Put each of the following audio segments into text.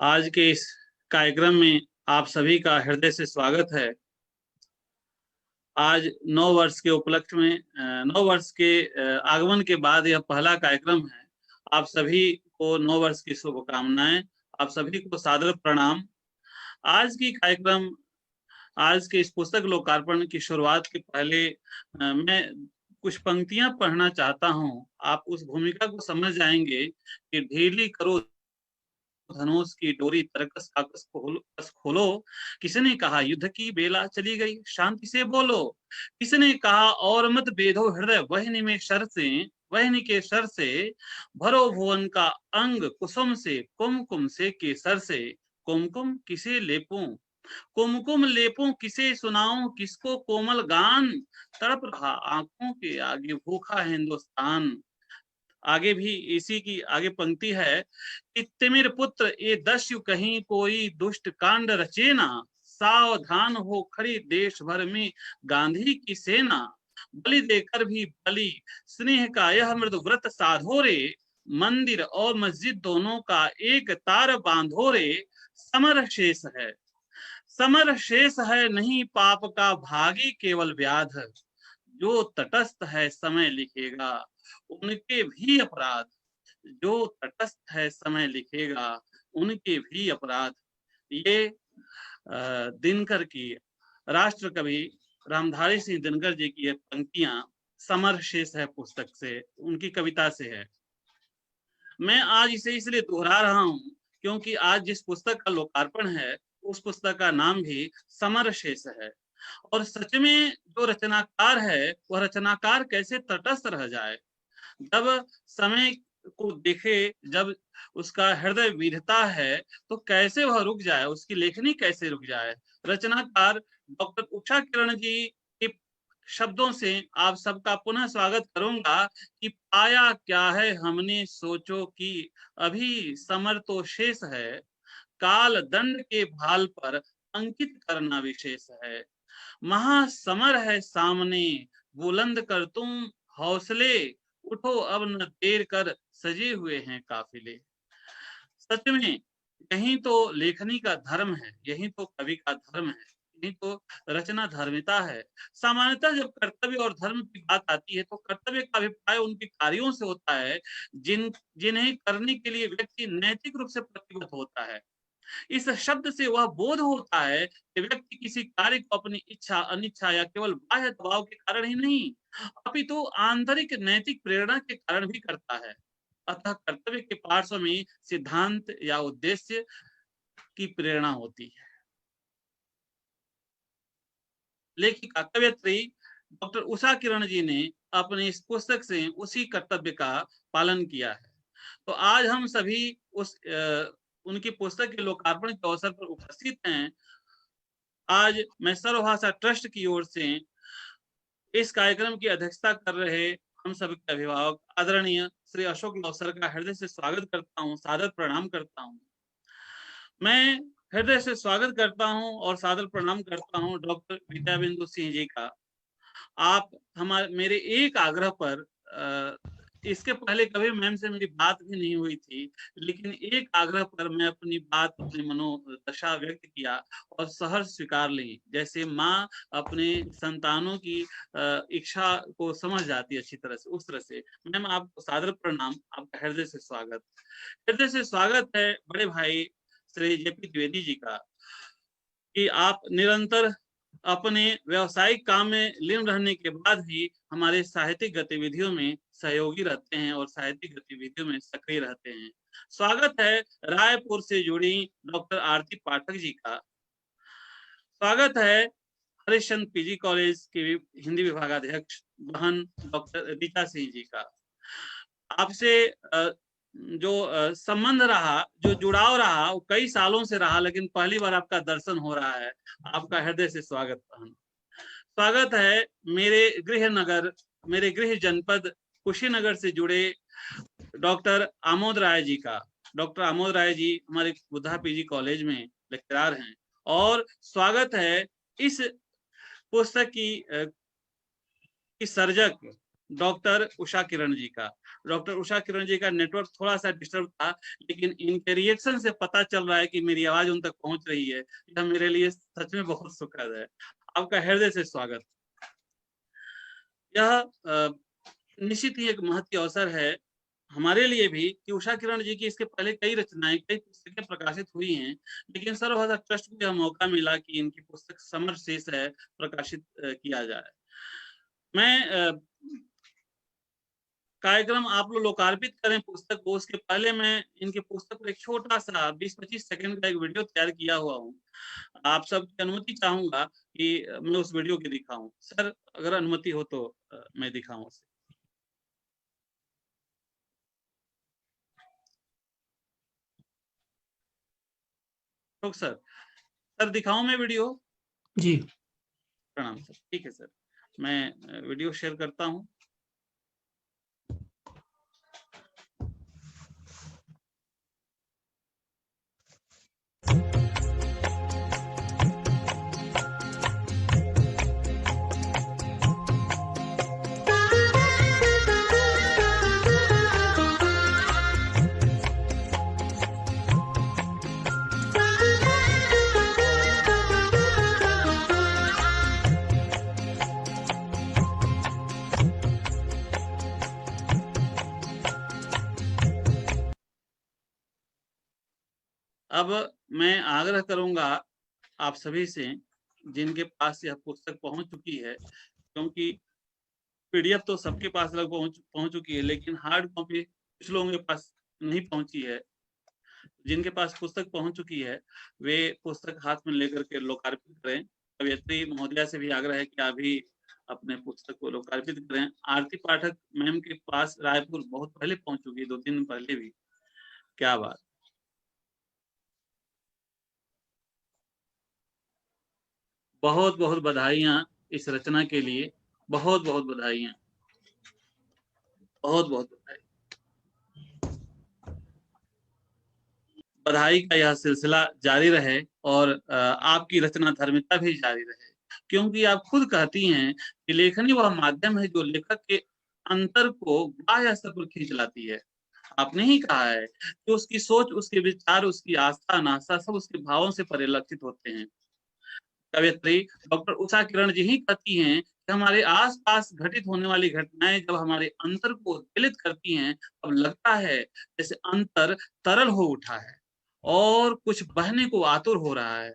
आज के इस कार्यक्रम में आप सभी का हृदय से स्वागत है। आज 9 वर्ष के उपलक्ष्य में 9 वर्ष के आगमन के बाद यह पहला कार्यक्रम है। आप सभी को 9 वर्ष की शुभकामनाएं, आप सभी को सादर प्रणाम। आज की कार्यक्रम, आज के इस पुस्तक लोकार्पण की शुरुआत के पहले मैं कुछ पंक्तियां पढ़ना चाहता हूं। आप उस भूमिका को समझ जाएंगे कि ढीली करो धनुष की डोरी तरकस काकस खोलो। किसने कहा युद्ध की बेला चली गई, शांति से बोलो। किसने कहा और मत बेधो हृदय, वहनी में शर से, वहनी के शर से भरो भुवन का अंग कुसुम से, कुमकुम से केसर से। कुमकुम किसे लेपूं, कुमकुम लेपूं किसे सुनाऊं, किसको कोमल गान। तड़प रहा आंखों के आगे भूखा हिंदुस्तान। आगे भी इसी की आगे पंक्ति है कि तिमिर पुत्र ये दस्यु कहीं कोई दुष्ट कांड रचेना। सावधान हो खड़ी देश भर में गांधी की सेना। बलि देकर भी बलि स्नेह का यह मृद व्रत साधो रे। मंदिर और मस्जिद दोनों का एक तार बांधो रे। समर शेष है, समर शेष है नहीं पाप का भागी केवल व्याध। जो तटस्थ है समय लिखेगा उनके भी अपराध। जो तटस्थ है समय लिखेगा उनके भी अपराध। ये दिनकर की, राष्ट्र कवि रामधारी सिंह दिनकर जी की ये पंक्तियां समर शेष है पुस्तक से, उनकी कविता से है। मैं आज इसे इसलिए दोहरा रहा हूं क्योंकि आज जिस पुस्तक का लोकार्पण है उस पुस्तक का नाम भी समर शेष है। और सच में जो रचनाकार है वह रचनाकार कैसे तटस्थ रह जाए, जब समय को देखे, जब उसका हृदय विधता है तो कैसे वह रुक जाए, उसकी लेखनी कैसे रुक जाए। रचनाकार डॉक्टर उषा किरण जी के शब्दों से आप सबका पुनः स्वागत करूंगा कि पाया क्या है हमने सोचो कि अभी समर तो शेष है। काल दंड के भाल पर अंकित करना विशेष है। महासमर है सामने बुलंद कर तुम हौसले। उठो अब न देर कर सजे हुए हैं काफिले। सच में यही तो लेखनी का धर्म है, यही तो कवि का धर्म है, यही तो रचना धर्मिता है। सामान्यतः जब कर्तव्य और धर्म की बात आती है तो कर्तव्य का अभिप्राय उनके कार्यों से होता है जिन्हें करने के लिए व्यक्ति नैतिक रूप से प्रतिबद्ध होता है। इस शब्द से वह बोध होता है कि व्यक्ति किसी कार्य को अपनी इच्छा, अनिच्छा या केवल बाह्य दबाव के कारण ही नहीं अपितु आंतरिक नैतिक प्रेरणा के कारण भी करता है। अतः कर्तव्य के पार्श्व में सिद्धांत या उद्देश्य की प्रेरणा होती है। लेखिका कवयित्री डॉक्टर उषा किरण जी ने अपने इस पुस्तक से उसी कर्तव्य का पालन किया है। तो आज हम सभी उस उनकी पुस्तक के लोकार्पण के अवसर पर उपस्थित हैं। आज मैं सर्वभाषा ट्रस्ट की ओर से इस कार्यक्रम की अध्यक्षता कर रहे हम सभी के अभिभावक आदरणीय श्री अशोक लवसर का हृदय से स्वागत करता हूं, सादर प्रणाम करता हूं। मैं हृदय से स्वागत करता हूं और सादर प्रणाम करता हूं डॉक्टर विद्याबिंदु सिंह जी का। आप हमारे मेरे एक आग्रह पर इसके पहले कभी मैम से मेरी बात भी नहीं हुई थी, लेकिन एक आग्रह पर मैं अपनी बात, अपनी मनोदशा व्यक्त किया और सहर्ष स्वीकार ली। जैसे माँ अपने संतानों की इच्छा को समझ जाती है अच्छी तरह से, उस तरह से मैम आपको सादर प्रणाम, आपका हृदय से स्वागत। हृदय से स्वागत है बड़े भाई श्री जेपी द्विवेदी जी का कि आप निरंतर अपने व्यवसायिक काम में लीन रहने के बाद भी हमारे साहित्यिक गतिविधियों में सहयोगी रहते हैं और साहित्यिक गतिविधियों में सक्रिय रहते हैं। स्वागत है रायपुर से जुड़ी डॉक्टर आरती पाठक जी का। स्वागत है हरिश्चंद्र पीजी कॉलेज के हिंदी विभागाध्यक्ष बहन डॉक्टर रीता सिंह जी का। आपसे जो संबंध रहा, जो जुड़ाव रहा वो कई सालों से रहा, लेकिन पहली बार आपका दर्शन हो रहा है। आपका हृदय से स्वागत बहन। स्वागत है मेरे गृह नगर, मेरे गृह जनपद कुशीनगर से जुड़े डॉक्टर आमोद राय जी का। डॉक्टर आमोद राय जी हमारे बुद्धा पीजी कॉलेज में लेक्चरर हैं। और स्वागत है इस पुस्तक की सर्जक डॉक्टर उषा किरण जी का। डॉक्टर उषा किरण जी का नेटवर्क थोड़ा सा डिस्टर्ब था, लेकिन इनके रिएक्शन से पता चल रहा है कि मेरी आवाज उन तक पहुंच रही है। यह मेरे लिए सच में बहुत सुखद है। आपका हृदय से स्वागत। यह निश्चित ही एक महत्व अवसर है हमारे लिए भी कि उषा किरण जी की इसके पहले कई रचनाएं, कई पुस्तकें प्रकाशित हुई हैं, लेकिन सर्वभाषा ट्रस्ट को यह मौका मिला कि इनकी पुस्तक समर शेष है प्रकाशित किया जाए। मैं कार्यक्रम आप लोग लोकार्पित करें पुस्तक को, उसके पहले मैं इनकी पुस्तक को एक छोटा सा 20-25 सेकंड का एक वीडियो तैयार किया हुआ हूँ। आप सबकी अनुमति चाहूंगा कि मैं उस वीडियो की दिखाऊं। सर अगर अनुमति हो तो मैं दिखाऊं उसे। तो सर दिखाऊं मैं वीडियो? जी प्रणाम सर। ठीक है सर, मैं वीडियो शेयर करता हूं। अब मैं आग्रह करूंगा आप सभी से, जिनके पास यह पुस्तक पहुंच चुकी है, क्योंकि पीडीएफ तो सबके पास लगभग पहुंच चुकी है, लेकिन हार्ड कॉपी कुछ लोगों के पास नहीं पहुंची है। जिनके पास पुस्तक पहुंच चुकी है वे पुस्तक हाथ में लेकर के लोकार्पित करें। कवयित्री महोदया से भी आग्रह है कि आप भी अपने पुस्तक को लोकार्पित करें। आरती पाठक मैम के पास रायपुर बहुत पहले पहुंच चुकी है, 2-3 दिन पहले भी। क्या बात। बहुत बहुत बधाइयां इस रचना के लिए, बहुत बहुत बधाइयां, बहुत बहुत बधाई। बधाई का यह सिलसिला जारी रहे और आपकी रचना धर्मिता भी जारी रहे, क्योंकि आप खुद कहती हैं कि लेखनी वह माध्यम है जो लेखक के अंतर को बाह्य स्तर पर खींच लाती है। आपने ही कहा है कि उसकी सोच, उसके विचार, उसकी आस्था अनास्था सब उसके भावों से परिलक्षित होते हैं। कवयित्री डॉक्टर उषा किरण जी ही कहती हैं कि हमारे आसपास घटित होने वाली घटनाएं जब हमारे अंतर को उद्वेलित करती हैं, तब लगता है जैसे अंतर तरल हो उठा है और कुछ बहने को आतुर हो रहा है।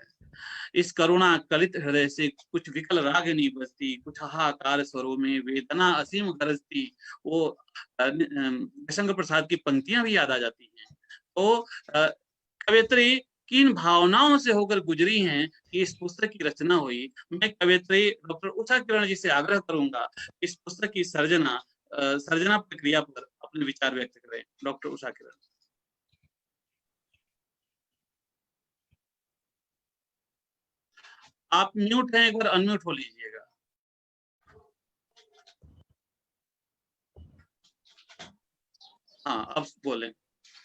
इस करुणा कलित हृदय से कुछ विकल रागिनी बजती, कुछ हाहाकार स्वरों में वेदना असीम गरजती। वो शंकर प्रसाद की पंक्तियां भी याद आ जाती हैं। तो कवयित्री किन भावनाओं से होकर गुजरी हैं कि इस पुस्तक की रचना हुई। मैं कवयित्री डॉक्टर उषा किरण जी से आग्रह करूंगा इस पुस्तक की सर्जना प्रक्रिया पर अपने विचार व्यक्त करें। डॉक्टर उषा किरण। आप म्यूट हैं, एक बार अनम्यूट हो लीजिएगा। हाँ अब बोलें।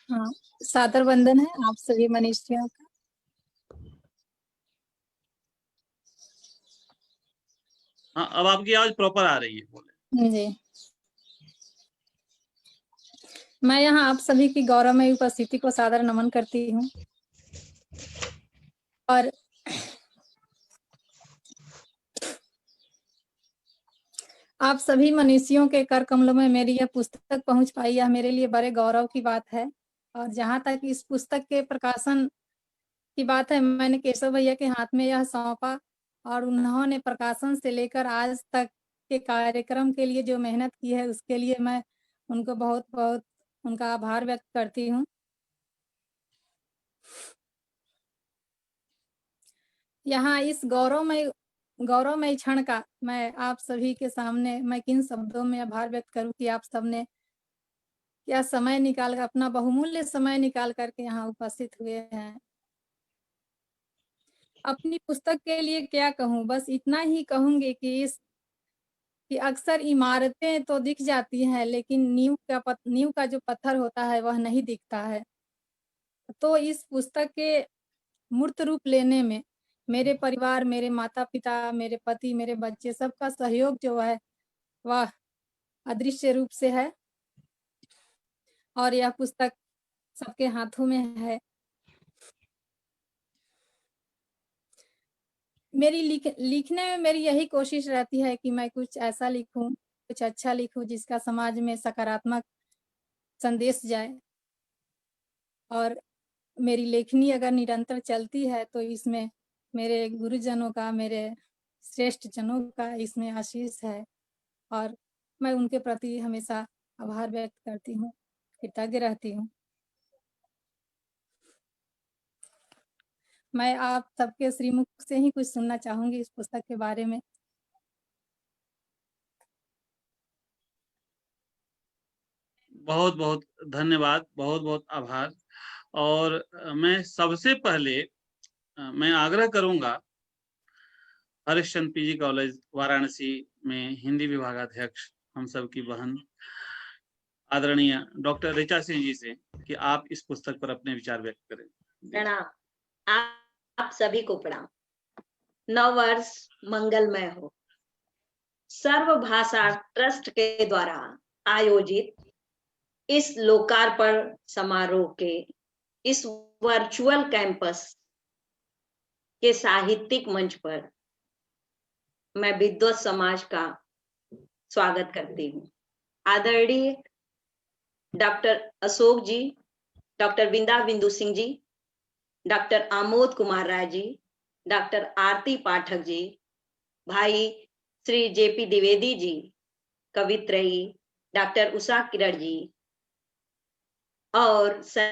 हाँ, सादर वंदन है आप सभी मनीषियों का। हाँ अब आपकी आवाज प्रॉपर आ रही है, बोले। जी, मैं यहाँ आप सभी की गौरवमयी उपस्थिति को सादर नमन करती हूँ और आप सभी मनीषियों के कर कमलों में मेरी यह पुस्तक पहुंच पाई, यह मेरे लिए बड़े गौरव की बात है। और जहाँ तक इस पुस्तक के प्रकाशन की बात है, मैंने केशव भैया के हाथ में यह सौंपा और उन्होंने प्रकाशन से लेकर आज तक के कार्यक्रम के लिए जो मेहनत की है, उसके लिए मैं उनको बहुत बहुत उनका आभार व्यक्त करती हूँ। यहाँ इस गौरवमय क्षण का मैं आप सभी के सामने मैं किन शब्दों में आभार व्यक्त करूं कि आप सबने क्या समय निकाल कर, अपना बहुमूल्य समय निकाल करके यहाँ उपस्थित हुए हैं। अपनी पुस्तक के लिए क्या कहूँ, बस इतना ही कहूंगी कि अक्सर इमारतें तो दिख जाती हैं, लेकिन नींव का जो पत्थर होता है वह नहीं दिखता है। तो इस पुस्तक के मूर्त रूप लेने में मेरे परिवार, मेरे माता-पिता, मेरे पति, मेरे बच्चे सबका सहयोग जो है वह अदृश्य रूप से है और यह पुस्तक सबके हाथों में है। मेरी लिखने में मेरी यही कोशिश रहती है कि मैं कुछ ऐसा लिखूं, कुछ अच्छा लिखूं जिसका समाज में सकारात्मक संदेश जाए। और मेरी लेखनी अगर निरंतर चलती है तो इसमें मेरे गुरुजनों का, मेरे श्रेष्ठ जनों का इसमें आशीष है और मैं उनके प्रति हमेशा आभार व्यक्त करती हूँ, कृतज्ञ रहती हूँ। मैं आप सबके श्रीमुख से ही कुछ सुनना चाहूंगी इस पुस्तक के बारे में। बहुत बहुत धन्यवाद, बहुत बहुत आभार। और मैं सबसे पहले मैं आग्रह करूंगा हरिश्चंद्र पीजी कॉलेज वाराणसी में हिंदी विभागाध्यक्ष हम सब की बहन आदरणीय डॉक्टर ऋचा सिंह जी से कि आप इस पुस्तक पर अपने विचार व्यक्त करें। प्रणाम। आप सभी को प्रणाम। नव वर्ष मंगलमय हो। सर्व भाषा ट्रस्ट के द्वारा आयोजित इस लोकार्पण समारोह के इस वर्चुअल कैंपस के साहित्यिक मंच पर मैं विद्वत समाज का स्वागत करती हूँ। आदरणीय डॉक्टर अशोक जी, डॉक्टर विंदा बिंदु सिंह जी, डॉक्टर आमोद कुमार राय जी, डॉक्टर आरती पाठक जी, भाई श्री जेपी द्विवेदी जी, कवित्रयी डॉक्टर उषा किरण जी और संयोजक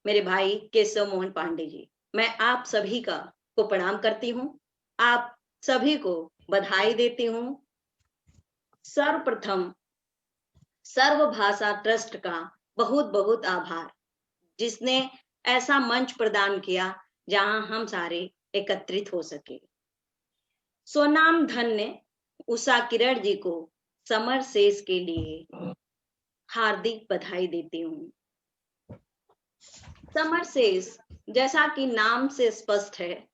मेरे भाई केशव मोहन पांडे जी, मैं आप सभी को प्रणाम करती हूँ। आप सभी को बधाई देती हूँ। सर्वप्रथम सर्व भाषा ट्रस्ट का बहुत बहुत आभार, जिसने ऐसा मंच प्रदान किया जहां हम सारे एकत्रित हो सके। स्वनाम धन्य उषा किरण जी को समर शेष के लिए हार्दिक बधाई देती हूँ। समर शेष, जैसा कि नाम से स्पष्ट है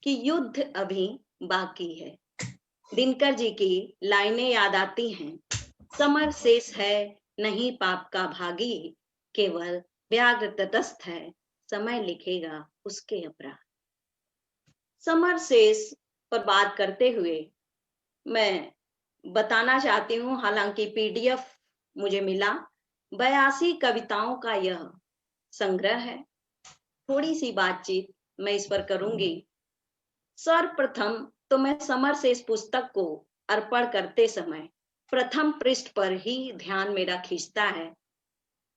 कि युद्ध अभी बाकी है। दिनकर जी की लाइनें याद आती हैं, समर शेष है नहीं पाप का भागी, केवल व्याघ्र तटस्थ है समय लिखेगा उसके अपराध। समर शेष पर बात करते हुए मैं बताना चाहती हूँ, हालांकि पीडीएफ मुझे मिला, 82 कविताओं का यह संग्रह है। थोड़ी सी बातचीत मैं इस पर करूंगी। सर्वप्रथम तो मैं समर शेष पुस्तक को अर्पण करते समय प्रथम पृष्ठ पर ही ध्यान मेरा खींचता है,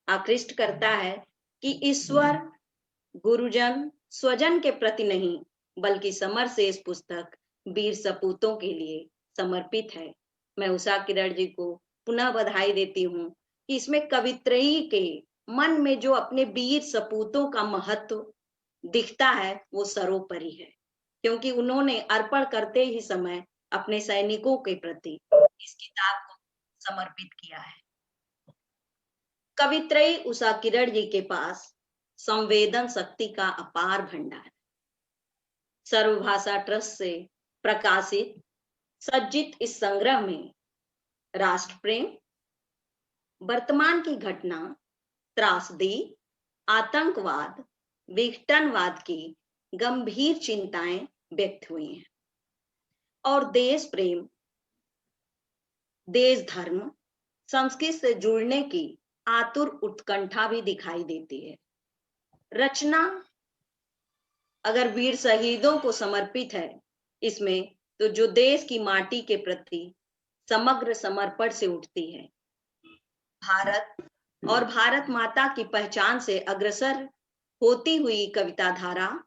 आकृष्ट करता है कि ईश्वर, गुरुजन, स्वजन के प्रति नहीं, बल्कि समर शेष पुस्तक वीर सपूतों के लिए समर्पित है। मैं उषा किरण जी को पुनः बधाई देती हूँ कि इसमें कवित्रयी के मन में जो अपने वीर सपूतों का महत्व दिखता है वो सर्वोपरि है, क्योंकि उन्होंने अर्पण करते ही समय अपने सैनिकों के प्रति इस किताब को समर्पित किया है। कवित्रयी उषा किरण जी के पास संवेदन शक्ति का अपार भंडार। सर्वभाषा ट्रस्ट से प्रकाशित सज्जित इस संग्रह में राष्ट्र प्रेम, वर्तमान की घटना, त्रासदी, आतंकवाद, विघटनवाद की गंभीर चिंताएं व्यक्त हुई हैं और देश प्रेम, देश धर्म, संस्कृति से जुड़ने की आतुर उत्कंठा भी दिखाई देती है। रचना अगर वीर शहीदों को समर्पित है इसमें, तो जो देश की माटी के प्रति समग्र समर्पण से उठती है, भारत और भारत माता की पहचान से अग्रसर होती हुई कविता धारा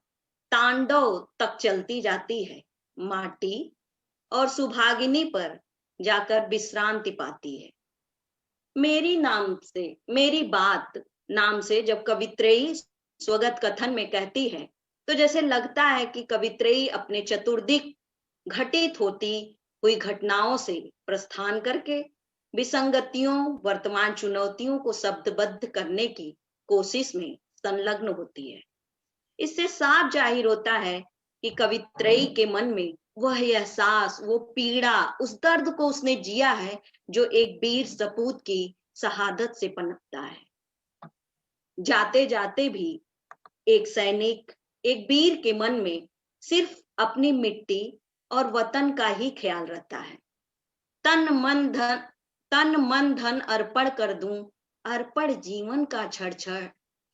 तांडव तक चलती जाती है, माटी और सुभागिनी पर जाकर विश्रांति पाती है। मेरी बात नाम से जब कवित्रयी स्वगत कथन में कहती है, तो जैसे लगता है कि कवित्रयी अपने चतुर्दिक घटित होती हुई घटनाओं से प्रस्थान करके विसंगतियों, वर्तमान चुनौतियों को शब्दबद्ध करने की कोशिश में संलग्न होती है। इससे साफ जाहिर होता है कि कवित्रयी के मन में वह एहसास, वो पीड़ा, उस दर्द को उसने जिया है जो एक वीर सपूत की शहादत से पनपता है। जाते जाते भी एक सैनिक, एक वीर के मन में सिर्फ अपनी मिट्टी और वतन का ही ख्याल रहता है। तन मन धन अर्पण कर दूं, अर्पण जीवन का छड़,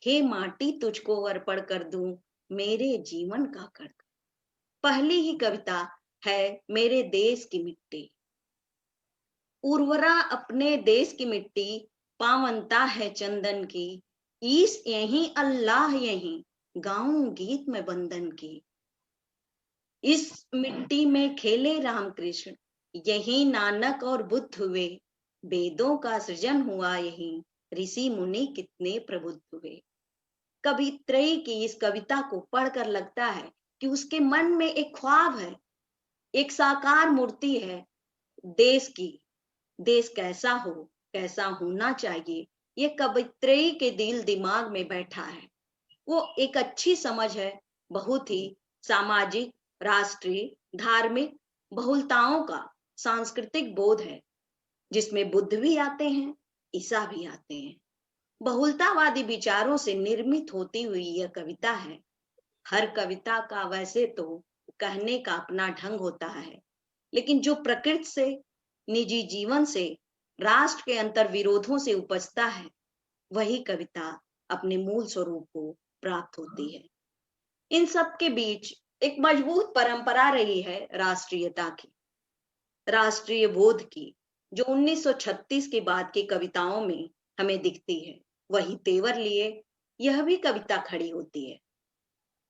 हे माटी तुझको अर्पण कर दूं, मेरे जीवन का कर। पहली ही कविता है मेरे देश की मिट्टी। उर्वरा अपने देश की मिट्टी, पावनता है चंदन की, ईस यहीं अल्लाह यहीं, गाऊं गीत में बंदन की। इस मिट्टी में खेले रामकृष्ण, यहीं नानक और बुद्ध हुए, वेदों का सृजन हुआ यहीं, ऋषि मुनि कितने प्रबुद्ध हुए। कवित्रयी की इस कविता को पढ़कर लगता है कि उसके मन में एक ख्वाब है, एक साकार मूर्ति है देश की। देश कैसा हो, कैसा होना चाहिए, ये कवित्रयी के दिल दिमाग में बैठा है। वो एक अच्छी समझ है, बहुत ही सामाजिक, राष्ट्रीय, धार्मिक बहुलताओं का सांस्कृतिक बोध है, जिसमें बुद्ध भी आते हैं, ईसा भी आते हैं। बहुलतावादी विचारों से निर्मित होती हुई यह कविता है। हर कविता का वैसे तो कहने का अपना ढंग होता है, लेकिन जो प्रकृति से, निजी जीवन से, राष्ट्र के अंतर विरोधों से उपजता है, वही कविता अपने मूल स्वरूप को प्राप्त होती है। इन सब के बीच एक मजबूत परंपरा रही है राष्ट्रीयता की, राष्ट्रीय बोध की, जो 1936 के बाद की कविताओं में हमें दिखती है। वही तेवर लिए यह भी कविता खड़ी होती है।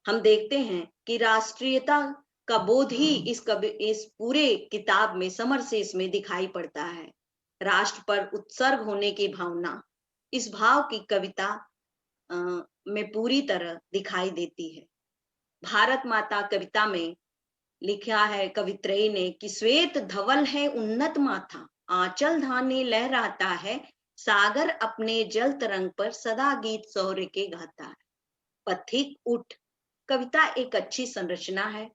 हम देखते हैं कि राष्ट्रीयता का बोध ही इस पूरे किताब में, समरसेस में दिखाई पड़ता है। राष्ट्र पर उत्सर्ग होने की भावना इस भाव की कविता में पूरी तरह दिखाई देती है। भारत माता कविता में लिखा है कवित्रयी ने कि श्वेत धवल है उन्नत माथा, आंचल धाने लहराता है, सागर अपने जल तरंग पर सदा गीत शौर्य के गाता है। पथिक उठ कविता एक अच्छी संरचना है,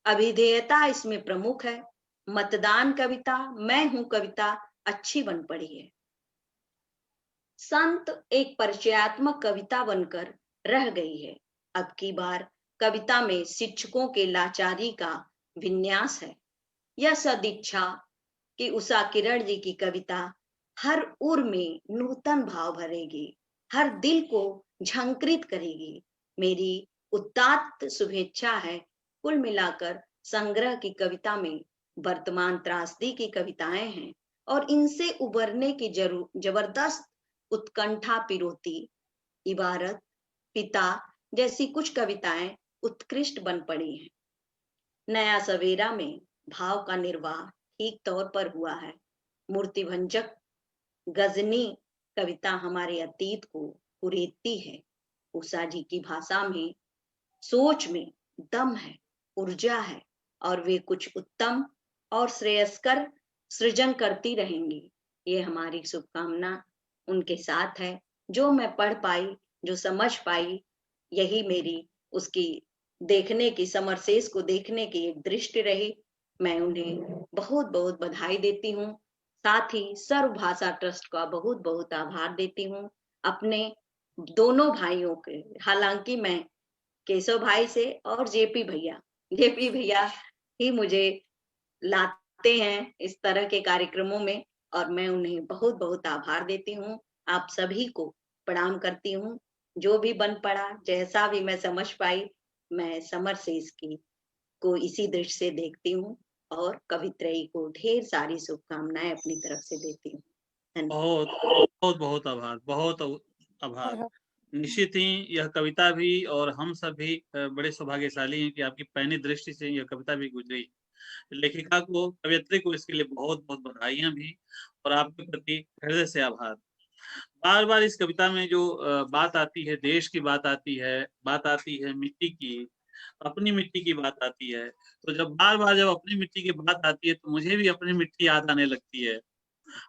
अभिधेयता इसमें प्रमुख है। मतदान कविता, मैं हूं कविता अच्छी बन पड़ी है। संत एक परिचयात्मक कविता बनकर रह गई है। अब की बार कविता में शिक्षकों के लाचारी का विन्यास है। यह सदिच्छा कि उषा किरण जी की कविता हर उर में नूतन भाव भरेगी, हर दिल को झंकृत करेगी। मेरी उदात्त शुभेच्छा है। कुल मिलाकर संग्रह की कविता में वर्तमान त्रासदी की कविताएं हैं और इनसे उबरने की जबरदस्त उत्कंठा पिरोती, इबारत, पिता जैसी कुछ कविताएं उत्कृष्ट बन पड़ी हैं। नया सवेरा में भाव का निर्वाह ठीक तौर पर हुआ है। मूर्तिभंजक गजनी कविता हमारे अतीत को कुरेदती है। उषा जी की भाषा में, सोच में दम है, ऊर्जा है और वे कुछ उत्तम और श्रेयस्कर सृजन करती रहेंगी। ये हमारी शुभकामना उनके साथ है। जो मैं पढ़ पाई, जो समझ पाई, यही मेरी उसकी देखने की, समरसेस को देखने की एक दृष्टि रही। मैं उन्हें बहुत बहुत बधाई देती हूँ। साथ ही सर्व भाषा ट्रस्ट का बहुत बहुत आभार देती हूँ, अपने दोनों भाइयों के। हालांकि मैं केशव भाई से और जेपी भैया ही मुझे लाते हैं इस तरह के कार्यक्रमों में, और मैं उन्हें बहुत बहुत आभार देती हूँ। आप सभी को प्रणाम करती हूँ। जो भी बन पड़ा, जैसा भी मैं समझ पाई, मैं समरसेस की को इसी दृष्टि से देखती हूँ और कवित्रयी को ढेर सारी शुभकामनाएं अपनी तरफ से देती हूँ। बहुत बहुत बहुत आभार, बहुत आभार। निश्चित ही यह कविता भी और हम सभी बड़े सौभाग्यशाली हैं कि आपकी पैनी दृष्टि से यह कविता भी गुजरी। लेखिका को, कवयित्री को इसके लिए बहुत बहुत बधाइयां भी, और आपके प्रति हृदय से आभार। बार बार इस कविता में जो बात आती है, देश की बात आती है मिट्टी की, अपनी मिट्टी की बात आती है। तो जब बार बार जब अपनी मिट्टी की बात आती है तो मुझे भी अपनी मिट्टी याद आने लगती है।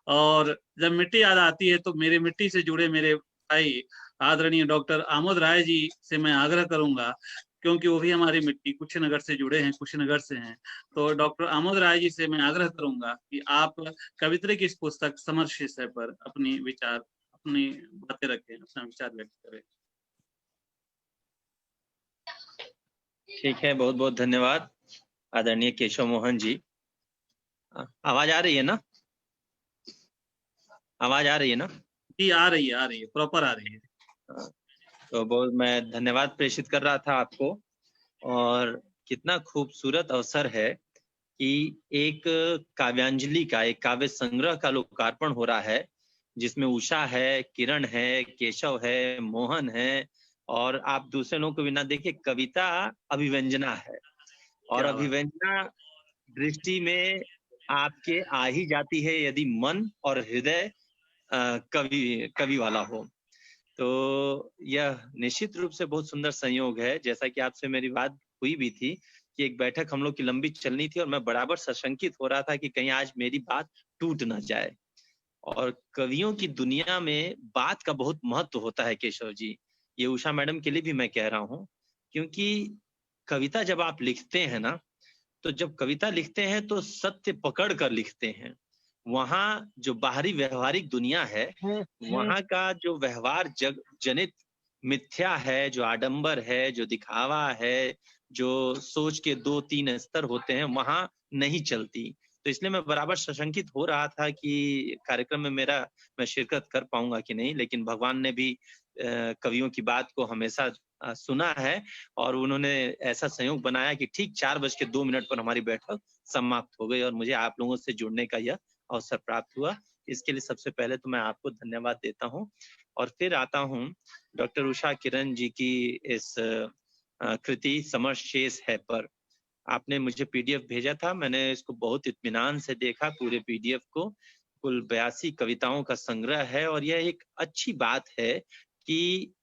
और जब मिट्टी याद आती है तो मेरे मिट्टी से जुड़े मेरे भाई आदरणीय डॉक्टर आमोद राय जी से मैं आग्रह करूंगा क्योंकि वो भी हमारी मिट्टी कुशीनगर से जुड़े हैं, कुशीनगर से हैं। तो डॉक्टर आमोद राय जी से मैं आग्रह करूंगा कि आप कवित्री की इस पुस्तक समर शीर्षक पर अपनी बातें रखें, अपना विचार व्यक्त करें। ठीक है, बहुत बहुत धन्यवाद आदरणीय केशव मोहन जी। आवाज आ रही है ना? आवाज आ रही है ना? जी आ रही है, प्रॉपर आ रही है। तो बहुत मैं धन्यवाद प्रेषित कर रहा था आपको। और कितना खूबसूरत अवसर है कि एक काव्यांजलि का, एक काव्य संग्रह का लोकार्पण हो रहा है, जिसमें उषा है, किरण है, केशव है, मोहन है, और आप दूसरे लोगों को बिना देखे कविता अभिव्यंजना है। और क्या बात। अभिव्यंजना दृष्टि में आपके आ ही जाती है यदि मन और हृदय कवि वाला हो। तो यह निश्चित रूप से बहुत सुंदर संयोग है। जैसा कि आपसे मेरी बात हुई भी थी कि एक बैठक हम लोग की लंबी चलनी थी और मैं बराबर सशंकित हो रहा था कि कहीं आज मेरी बात टूट ना जाए। और कवियों की दुनिया में बात का बहुत महत्व होता है केशव जी। ये उषा मैडम के लिए भी मैं कह रहा हूँ, क्योंकि कविता जब आप लिखते हैं ना, तो जब कविता लिखते हैं तो सत्य पकड़ कर लिखते हैं। वहाँ जो बाहरी व्यवहारिक दुनिया है, वहाँ का जो व्यवहार जनित मिथ्या है, जो आडंबर है, जो दिखावा है, जो सोच के 2-3 स्तर होते हैं, वहाँ नहीं चलती। तो इसलिए मैं बराबर सशंकित हो रहा था कि कार्यक्रम में मैं शिरकत कर पाऊंगा कि नहीं, लेकिन भगवान ने भी कवियों की बात को हमेशा सुना है और उन्होंने ऐसा संयोग बनाया कि ठीक 4:02 पर हमारी बैठक समाप्त हो गई और मुझे आप लोगों से जुड़ने का यह अवसर प्राप्त हुआ। इसके लिए सबसे पहले तो मैं आपको धन्यवाद देता हूँ। और फिर आता हूँ डॉक्टर उषा किरण जी की इस कृति समर शेष है पर। आपने मुझे पीडीएफ भेजा था, मैंने इसको बहुत इत्मीनान से देखा, पूरे पीडीएफ को। कुल 82 कविताओं का संग्रह है और यह एक अच्छी बात है कि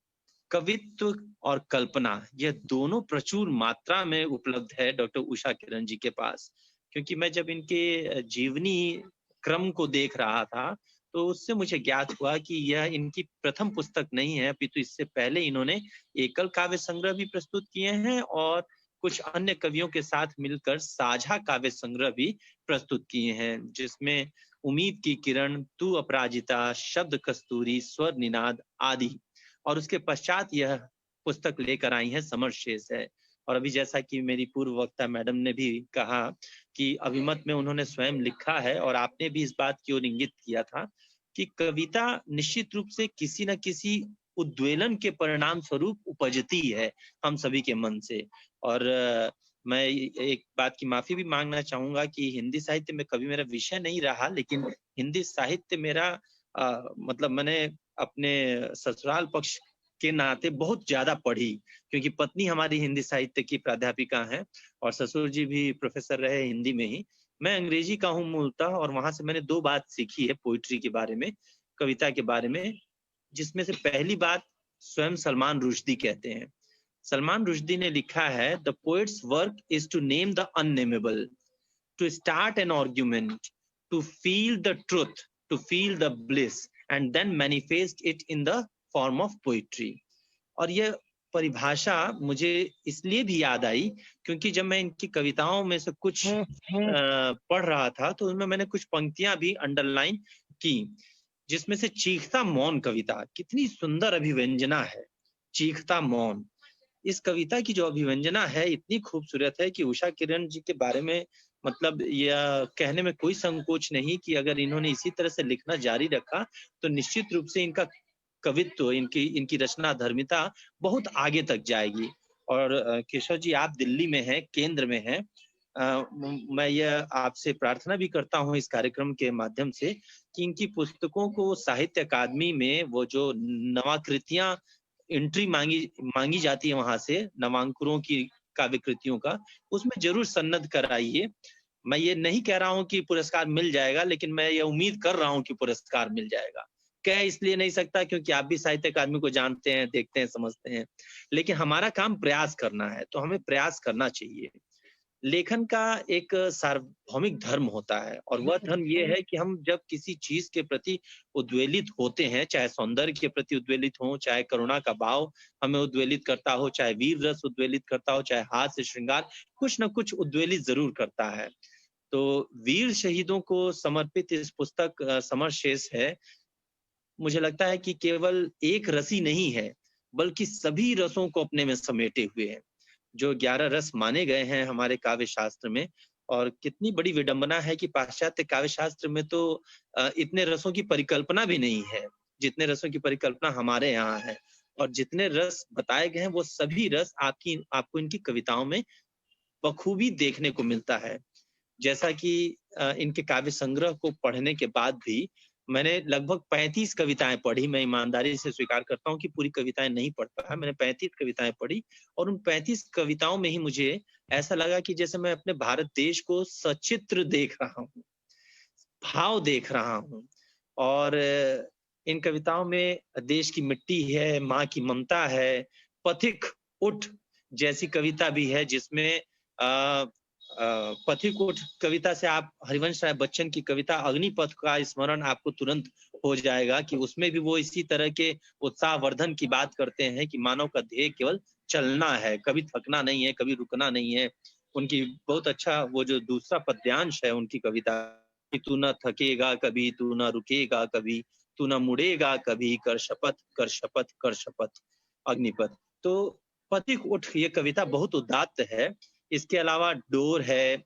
कवित्व और कल्पना यह दोनों प्रचुर मात्रा में उपलब्ध है डॉक्टर उषा किरण जी के पास। क्योंकि मैं जब इनके जीवनी क्रम को देख रहा था तो उससे मुझे ज्ञात हुआ कि यह इनकी प्रथम पुस्तक नहीं है, अपितु इससे पहले इन्होंने एकल काव्य संग्रह भी प्रस्तुत किए हैं और कुछ अन्य कवियों के साथ मिलकर साझा काव्य संग्रह भी प्रस्तुत किए हैं, जिसमें उम्मीद की किरण, तू अपराजिता, शब्द कस्तूरी, स्वर निनाद आदि। और उसके पश्चात यह पुस्तक लेकर आई है समर शेष है। और अभी जैसा कि मेरी पूर्व वक्ता मैडम ने भी कहा कि अभिमत में उन्होंने स्वयं लिखा है और आपने भी इस बात की ओर इंगित किया था कि कविता निश्चित रूप से किसी न किसी उद्वेलन के परिणाम स्वरूप उपजती है हम सभी के मन से। और मैं एक बात की माफी भी मांगना चाहूंगा कि हिंदी साहित्य में कभी मेरा विषय नहीं रहा, लेकिन हिंदी साहित्य मेरा मतलब मैंने अपने ससुराल पक्ष के नाते बहुत ज्यादा पढ़ी, क्योंकि पत्नी हमारी हिंदी साहित्य की प्राध्यापिका हैं और ससुर जी भी प्रोफेसर रहे हिंदी में ही। मैं अंग्रेजी का हूँ मूलतः और वहां से मैंने 2 बात सीखी है पोइट्री के बारे में, कविता के बारे में, जिसमें से पहली बात स्वयं सलमान रुश्दी कहते हैं। सलमान रुश्दी ने लिखा है, the poet's work is to name the unnamable, to start an argument, to feel the truth, to feel the bliss and then manifest it in the form of poetry। और यह परिभाषा मुझे इसलिए भी याद आई क्योंकि जब मैं इनकी कविताओं में से कुछ पढ़ रहा था तो उनमें मैंने कुछ पंक्तियां भी अंडरलाइन की, जिसमें से चीखता मौन कविता, कितनी सुंदर अभिव्यंजना है चीखता मौन। इस कविता की जो अभिव्यंजना है इतनी खूबसूरत है कि उषा किरण जी के बारे में मतलब यह कहने में कोई संकोच नहीं कि अगर इन्होंने इसी तरह से लिखना जारी रखा तो निश्चित रूप से इनका कवित्व, इनकी रचना धर्मिता बहुत आगे तक जाएगी। और केशव जी आप दिल्ली में हैं, केंद्र में हैं, मैं यह आपसे प्रार्थना भी करता हूं इस कार्यक्रम के माध्यम से कि इनकी पुस्तकों को साहित्य अकादमी में वो जो नवाकृतियां एंट्री मांगी जाती है वहां से नवांकुरों की काव्य कृतियों का, उसमें जरूर सन्नद्ध कराइए। मैं ये नहीं कह रहा हूं कि पुरस्कार मिल जाएगा, लेकिन मैं ये उम्मीद कर रहा हूं कि पुरस्कार मिल जाएगा। कह इसलिए नहीं सकता क्योंकि आप भी साहित्य अकादमी को जानते हैं, देखते हैं, समझते हैं, लेकिन हमारा काम प्रयास करना है, तो हमें प्रयास करना चाहिए। लेखन का एक सार्वभौमिक धर्म होता है और वह धर्म ये है कि हम जब किसी चीज के प्रति उद्वेलित होते हैं, चाहे सौंदर्य के प्रति उद्वेलित हो, चाहे करुणा का भाव हमें उद्वेलित करता हो, चाहे वीर रस उद्वेलित करता हो, चाहे हास्य श्रृंगार, कुछ न कुछ उद्वेलित जरूर करता है। तो वीर शहीदों को समर्पित इस पुस्तक समर शेष है, मुझे लगता है कि केवल एक रस ही नहीं है, बल्कि सभी रसों को अपने में समेटे हुए है। जो 11 रस माने गए हैं हमारे काव्य शास्त्र में, और कितनी बड़ी विडंबना है कि पाश्चात्य काव्य शास्त्र में तो इतने रसों की परिकल्पना भी नहीं है, जितने रसों की परिकल्पना हमारे यहाँ है। और जितने रस बताए गए हैं वो सभी रस आपको इनकी कविताओं में बखूबी देखने को मिलता है। जैसा कि इनके काव्य संग्रह को पढ़ने के बाद भी मैंने लगभग 35 कविताएं पढ़ी। मैं ईमानदारी से स्वीकार करता हूँ कि पूरी कविताएं नहीं पढ़ पाया, मैंने 35 कविताएं पढ़ी और उन 35 कविताओं में ही मुझे ऐसा लगा कि जैसे मैं अपने भारत देश को सचित्र देख रहा हूँ, भाव देख रहा हूँ। और इन कविताओं में देश की मिट्टी है, माँ की ममता है, पथिक उठ जैसी कविता भी है जिसमें पथिक उठ कविता से आप हरिवंश राय बच्चन की कविता अग्निपथ का स्मरण आपको तुरंत हो जाएगा कि उसमें भी वो इसी तरह के उत्साहवर्धन की बात करते हैं कि मानव का ध्येय केवल चलना है, कभी थकना नहीं है, कभी रुकना नहीं है। उनकी बहुत अच्छा वो जो दूसरा पद्यांश है उनकी कविता कि तू न थकेगा कभी, तू न रुकेगा कभी, तू न मुड़ेगा कभी, कर शपथ कर शपथ कर शपथ अग्निपथ। तो पथिक उठ ये कविता बहुत उदात्त है। इसके अलावा डोर है,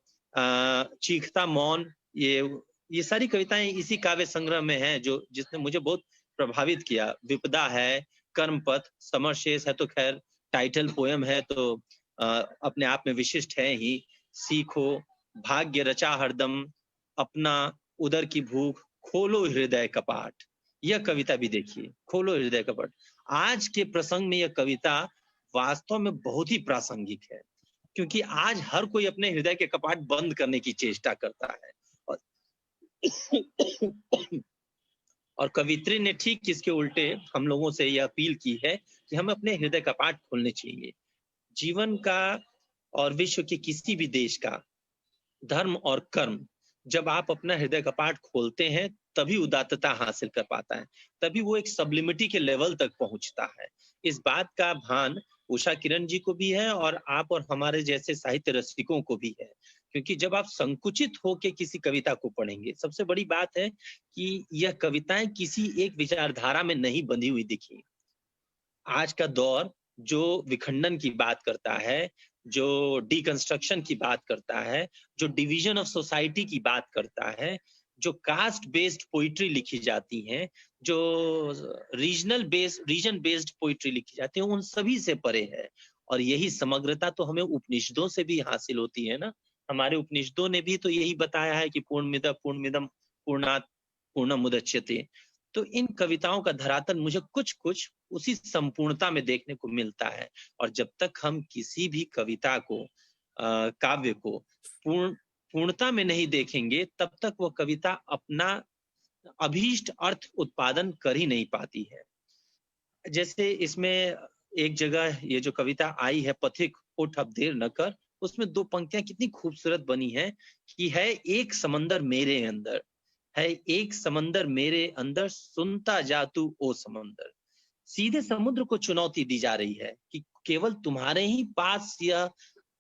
चीखता मौन, ये सारी कविताएं इसी काव्य संग्रह में हैं जो जिसने मुझे बहुत प्रभावित किया। विपदा है, कर्मपथ, समर शेष है तो खैर टाइटल पोयम है तो अपने आप में विशिष्ट है ही। सीखो, भाग्य रचा हरदम, अपना उदर की भूख, खोलो हृदय कपाट। यह कविता भी देखिए, खोलो हृदय कपाट। आज के प्रसंग में यह कविता वास्तव में बहुत ही प्रासंगिक है, क्योंकि आज हर कोई अपने हृदय के कपाट बंद करने की चेष्टा करता है। और कवित्री ने ठीक इसके उल्टे हम लोगों से यह अपील की है कि हमें अपने हृदय कपाट खोलने चाहिए। जीवन का और विश्व के किसी भी देश का धर्म और कर्म, जब आप अपना हृदय कपाट खोलते हैं तभी उदात्तता हासिल कर पाता है, तभी वो एक सब्लिमिटी के लेवल तक पहुंचता है। इस बात का भान उषा किरण जी को भी है और आप और हमारे जैसे साहित्य रसिकों को भी है, क्योंकि जब आप संकुचित होकर किसी कविता को पढ़ेंगे, सबसे बड़ी बात है कि यह कविताएं किसी एक विचारधारा में नहीं बंधी हुई दिखी। आज का दौर जो विखंडन की बात करता है, जो डिकंस्ट्रक्शन की बात करता है, जो डिवीजन ऑफ सोसाइटी की बात करता है, जो कास्ट बेस्ड पोइट्री लिखी जाती है, जो रीजन बेस्ड पोइट्री लिखी जाती है, उन सभी से परे है। और यही समग्रता तो हमें उपनिषदों से भी हासिल होती है ना। हमारे उपनिषदों ने भी तो यही बताया है कि पूर्णमिदम पूर्णात् पूर्णमुदच्यते। तो इन कविताओं का धरातल मुझे कुछ कुछ उसी संपूर्णता में देखने को मिलता है। और जब तक हम किसी भी कविता को काव्य को पूर्णता में नहीं देखेंगे, तब तक वो कविता अपना अभीष्ट अर्थ उत्पादन कर ही नहीं पाती है। जैसे इसमें एक जगह ये जो कविता आई है, पथिक उठ अब देर न कर, उसमें दो पंक्तियां कितनी खूबसूरत बनी है कि है एक समंदर मेरे अंदर, है एक समंदर मेरे अंदर, सुनता जा तू ओ समंदर। सीधे समुद्र को चुनौती दी जा रही है कि केवल तुम्हारे ही पास यह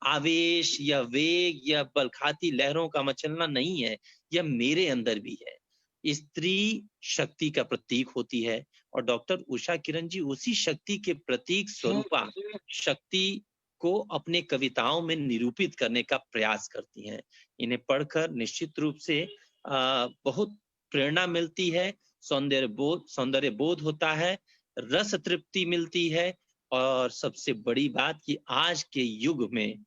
आवेश या वेग या बलखाती लहरों का मचलना नहीं है, यह मेरे अंदर भी है। स्त्री शक्ति का प्रतीक होती है और डॉक्टर उषा किरण जी उसी शक्ति के प्रतीक स्वरूपा शक्ति को अपने कविताओं में निरूपित करने का प्रयास करती हैं। इन्हें पढ़कर निश्चित रूप से बहुत प्रेरणा मिलती है, सौंदर्य बोध होता है, रस तृप्ति मिलती है। और सबसे बड़ी बात कि आज के युग में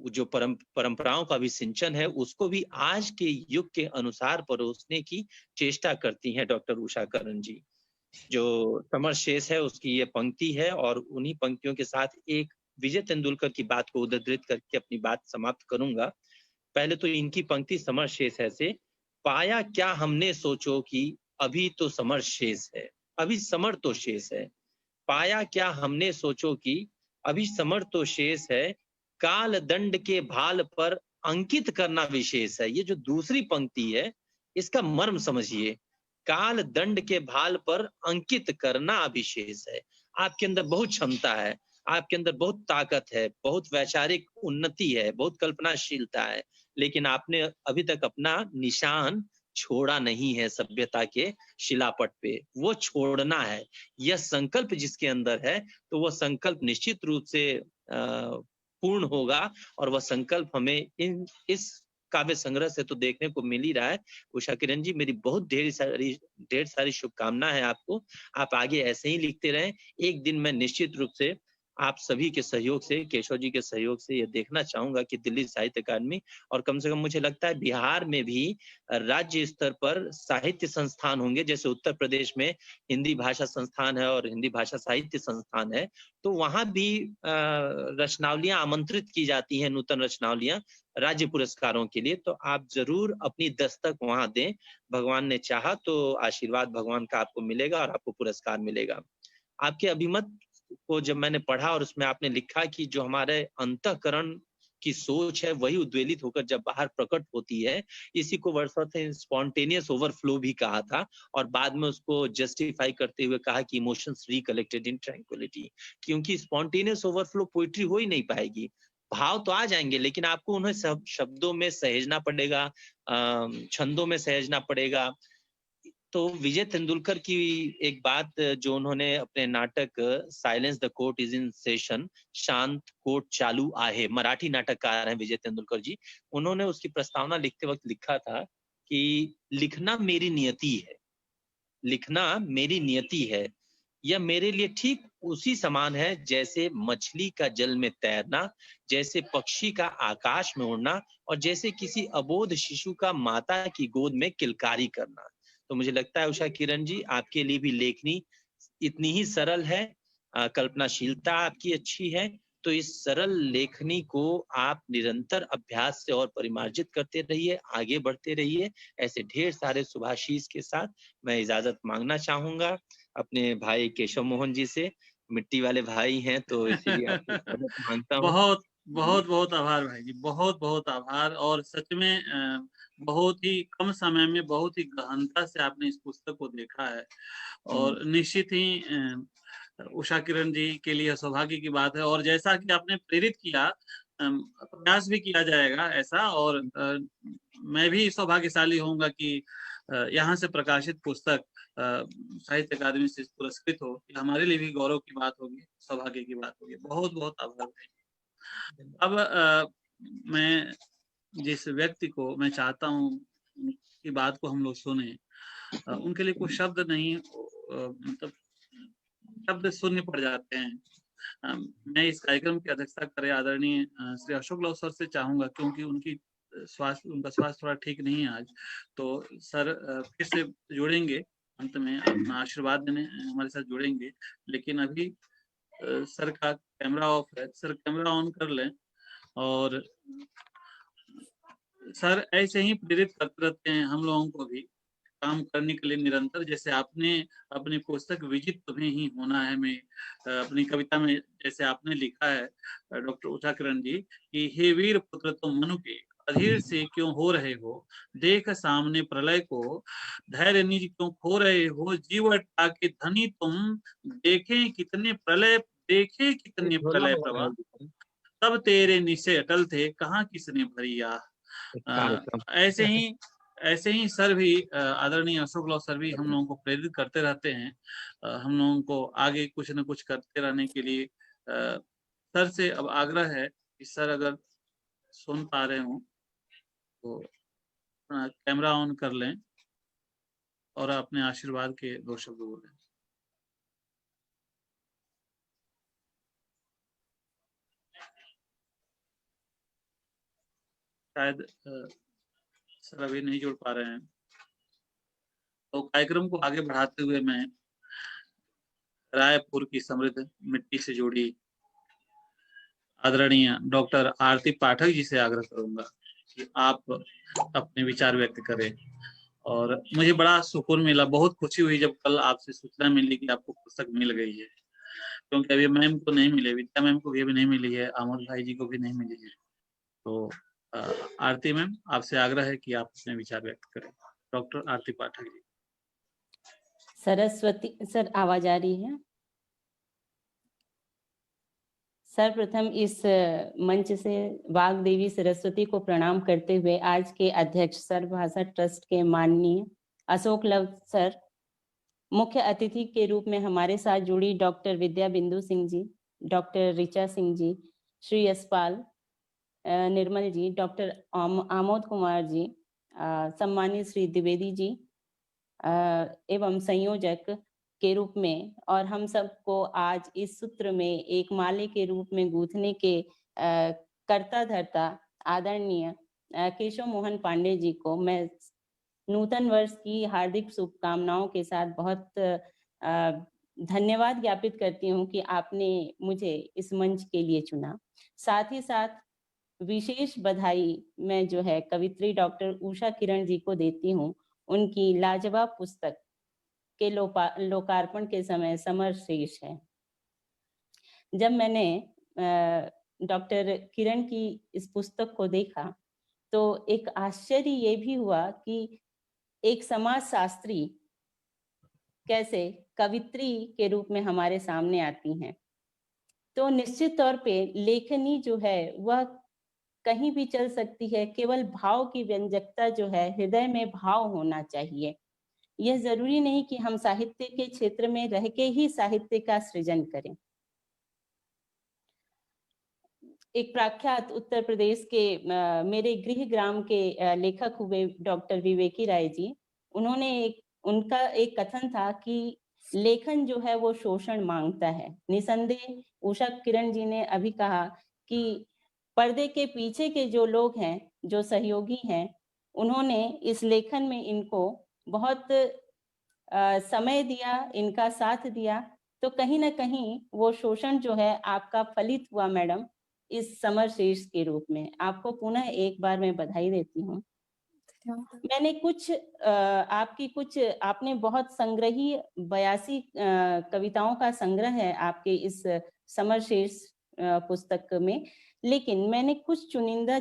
जो परंपराओं का भी सिंचन है, उसको भी आज के युग के अनुसार परोसने की चेष्टा करती हैं डॉक्टर उषा किरण जी। जो समर शेष है उसकी ये पंक्ति है और उन्हीं पंक्तियों के साथ एक विजय तेंदुलकर की बात को उद्धृत करके अपनी बात समाप्त करूंगा। पहले तो इनकी पंक्ति समर शेष है से, पाया क्या हमने सोचो कि अभी तो समर शेष है, अभी समर तो शेष है। पाया क्या हमने सोचो कि अभी समर तो शेष है, काल दंड के भाल पर अंकित करना विशेष है। ये जो दूसरी पंक्ति है इसका मर्म समझिए, काल दंड के भाल पर अंकित करना विशेष है। आपके अंदर बहुत क्षमता है, आपके अंदर बहुत ताकत है, बहुत वैचारिक उन्नति है, बहुत कल्पनाशीलता है, लेकिन आपने अभी तक अपना निशान छोड़ा नहीं है सभ्यता के शिलापट पे। वो छोड़ना है, यह संकल्प जिसके अंदर है तो वह संकल्प निश्चित रूप से पूर्ण होगा। और वह संकल्प हमें इस काव्य संग्रह से तो देखने को मिल ही रहा है। उषा किरण जी, मेरी बहुत ढेर सारी शुभकामनाएं है आपको। आप आगे ऐसे ही लिखते रहें। एक दिन मैं निश्चित रूप से आप सभी के सहयोग से, केशव जी के सहयोग से ये देखना चाहूंगा कि दिल्ली साहित्य अकादमी और कम से कम मुझे लगता है बिहार में भी राज्य स्तर पर साहित्य संस्थान होंगे। जैसे उत्तर प्रदेश में हिंदी भाषा संस्थान है और हिंदी भाषा साहित्य संस्थान है, तो वहां भी रचनावलियां आमंत्रित की जाती हैं, नूतन रचनावलियां राज्य पुरस्कारों के लिए। तो आप जरूर अपनी दस्तक वहां दें। भगवान ने चाहा तो आशीर्वाद भगवान का आपको मिलेगा और आपको पुरस्कार मिलेगा। आपके अभिमत को जब मैंने पढ़ा और उसमें आपने लिखा कि जो हमारे अंतःकरण की सोच है वही उद्वेलित होकर जब बाहर प्रकट होती है, इसी को वर्ड्सवर्थ ने स्पॉन्टेनियस ओवरफ्लो भी कहा था और बाद में उसको जस्टिफाई करते हुए कहा कि इमोशंस रिकलेक्टेड इन ट्रैंक्विलिटी। क्योंकि स्पॉन्टेनियस ओवरफ्लो पोइट्री हो ही नहीं पाएगी। भाव तो आ जाएंगे लेकिन आपको उन्हें सब शब्दों में सहेजना पड़ेगा, छंदों में सहेजना पड़ेगा। तो विजय तेंदुलकर की एक बात जो उन्होंने अपने नाटक silence the court is in session, शांत कोर्ट चालू आहे, मराठी नाटककार हैं विजय तेंदुलकर जी, उन्होंने उसकी प्रस्तावना लिखते वक्त लिखा था कि लिखना मेरी नियति है, लिखना मेरी नियति है। यह मेरे लिए ठीक उसी समान है जैसे मछली का जल में तैरना, जैसे पक्षी का आकाश में उड़ना और जैसे किसी अबोध शिशु का माता की गोद में किलकारी करना। तो मुझे लगता है उषा किरण जी, आपके लिए भी लेखनी इतनी ही सरल है, कल्पनाशीलता आपकी अच्छी है। तो इस सरल लेखनी को आप निरंतर अभ्यास से और परिमार्जित करते रहिए, आगे बढ़ते रहिए। ऐसे ढेर सारे शुभाशीष के साथ मैं इजाजत मांगना चाहूंगा अपने भाई केशव मोहन जी से। मिट्टी वाले भाई हैं तो इसीलिए आपसे इजाजत मांगता हूँ। बहुत बहुत बहुत आभार भाई जी, बहुत बहुत आभार। और सच में बहुत ही कम समय में बहुत ही गहनता से आपने इस पुस्तक को देखा है और निश्चित ही उषा किरण जी के लिए सौभाग्य की बात है। और जैसा कि आपने प्रेरित किया, प्रयास भी किया जाएगा ऐसा। और मैं भी सौभाग्यशाली होऊंगा कि यहाँ से प्रकाशित पुस्तक साहित्य अकादमी से पुरस्कृत हो। हमारे लिए भी गौरव की बात होगी, सौभाग्य की बात होगी। बहुत बहुत आभार भाई। अब मैं जिस व्यक्ति को मैं चाहता हूँ उनकी बात को हम लोग सुने, उनके लिए कुछ शब्द नहीं, मतलब शब्द शून्य पड़ जाते हैं। मैं इस कार्यक्रम की अध्यक्षता करे आदरणीय श्री अशोक लव सर से चाहूंगा, क्योंकि उनका स्वास्थ्य थोड़ा ठीक नहीं है आज। तो सर फिर से जुड़ेंगे, अंत में अपना आशीर्वाद देने हमारे साथ जुड़ेंगे। लेकिन अभी सर का कैमरा ऑफ है, सर कैमरा ऑन कर लें। और सर ऐसे ही प्रेरित करते रहते हैं हम लोगों को भी काम करने के लिए निरंतर। जैसे आपने अपनी पुस्तक विजित तुम्हें ही होना है में अपनी कविता में जैसे आपने लिखा है डॉक्टर उषा किरण जी कि हे वीर पुत्र तुम मनु के अधीर से क्यों हो रहे हो, देख सामने प्रलय को धैर्य निज क्यों खो रहे हो, जीव के धनी तुम देखे कितने प्रलय, देखे कितने प्रलय प्रभा, तब तेरे निश्चय अटल थे कहाँ किसने भरी आह। ऐसे ही सर भी आदरणीय अशोक लव सर भी हम लोगों को प्रेरित करते रहते हैं, हम लोगों को आगे कुछ न कुछ करते रहने के लिए। सर से अब आग्रह है कि सर अगर सुन पा रहे हो तो अपना कैमरा ऑन कर लें और अपने आशीर्वाद के 2 शब्द बोलें। शायद सर अभी नहीं जुड़ पा रहे हैं। तो कार्यक्रम को आगे बढ़ाते हुए मैं रायपुर की समृद्ध मिट्टी से जुड़ी आदरणीय डॉक्टर आरती पाठक जी से आग्रह करूंगा कि आप अपने विचार व्यक्त करें। और मुझे बड़ा सुकून मिला, बहुत खुशी हुई जब कल आपसे सूचना मिली कि आपको पुस्तक मिल गई है। क्योंकि अभी मैम को नहीं मिले, विद्या मैम को भी अभी नहीं मिली है, आमोद भाई जी को भी नहीं मिली है। तो आरती मैम, आपसे आग्रह है कि आप अपने विचार व्यक्त करें। डॉक्टर आरती पाठक जी। सरस्वती सर, आवाज आ रही है? सर्वप्रथम इस मंच से वाग्देवी सरस्वती को प्रणाम करते हुए आज के अध्यक्ष सर्वभाषा ट्रस्ट के माननीय अशोक लव सर, मुख्य अतिथि के रूप में हमारे साथ जुड़ी डॉक्टर विद्या बिंदु सिंह जी, डॉक्टर ऋचा सिंह जी, श्री यशपाल निर्मल जी, डॉक्टर आमोद कुमार जी, सम्मानित श्री द्विवेदी जी एवं संयोजक के रूप में, और हम सबको आज इस सूत्र में एक माले के रूप में गूंथने के कर्ता धर्ता आदरणीय केशव मोहन पांडे जी को मैं नूतन वर्ष की हार्दिक शुभकामनाओं के साथ बहुत धन्यवाद ज्ञापित करती हूँ कि आपने मुझे इस मंच के लिए चुना। साथ ही साथ विशेष बधाई मैं जो है कवित्री डॉक्टर उषा किरण जी को देती हूँ, उनकी लाजवाब पुस्तक के लोकार्पण के समय समर शेष है। जब मैंने डॉक्टर किरण की इस पुस्तक को देखा तो एक आश्चर्य ये भी हुआ कि एक समाज शास्त्री कैसे कवित्री के रूप में हमारे सामने आती हैं। तो निश्चित तौर पे लेखनी जो है वह कहीं भी चल सकती है, केवल भाव की व्यंजकता जो है, हृदय में भाव होना चाहिए। यह जरूरी नहीं कि हम साहित्य के क्षेत्र में रह के ही साहित्य का सृजन करें। एक प्रख्यात उत्तर प्रदेश के मेरे गृह ग्राम के लेखक हुए डॉक्टर विवेकी राय जी, उन्होंने उनका एक कथन था कि लेखन जो है वो शोषण मांगता है। निसंदेह उषा किरण जी ने अभी कहा कि पर्दे के पीछे के जो लोग हैं, जो सहयोगी हैं, उन्होंने इस लेखन में इनको बहुत समय दिया, इनका साथ दिया। तो कहीं ना कहीं वो शोषण जो है आपका फलित हुआ मैडम इस समर शेष के रूप में। आपको पुनः एक बार मैं बधाई देती हूँ। मैंने आपने बहुत संग्रही 82 कविताओं का संग्रह है आपके इस समर शेष पुस्तक में, लेकिन मैंने कुछ चुनिंदा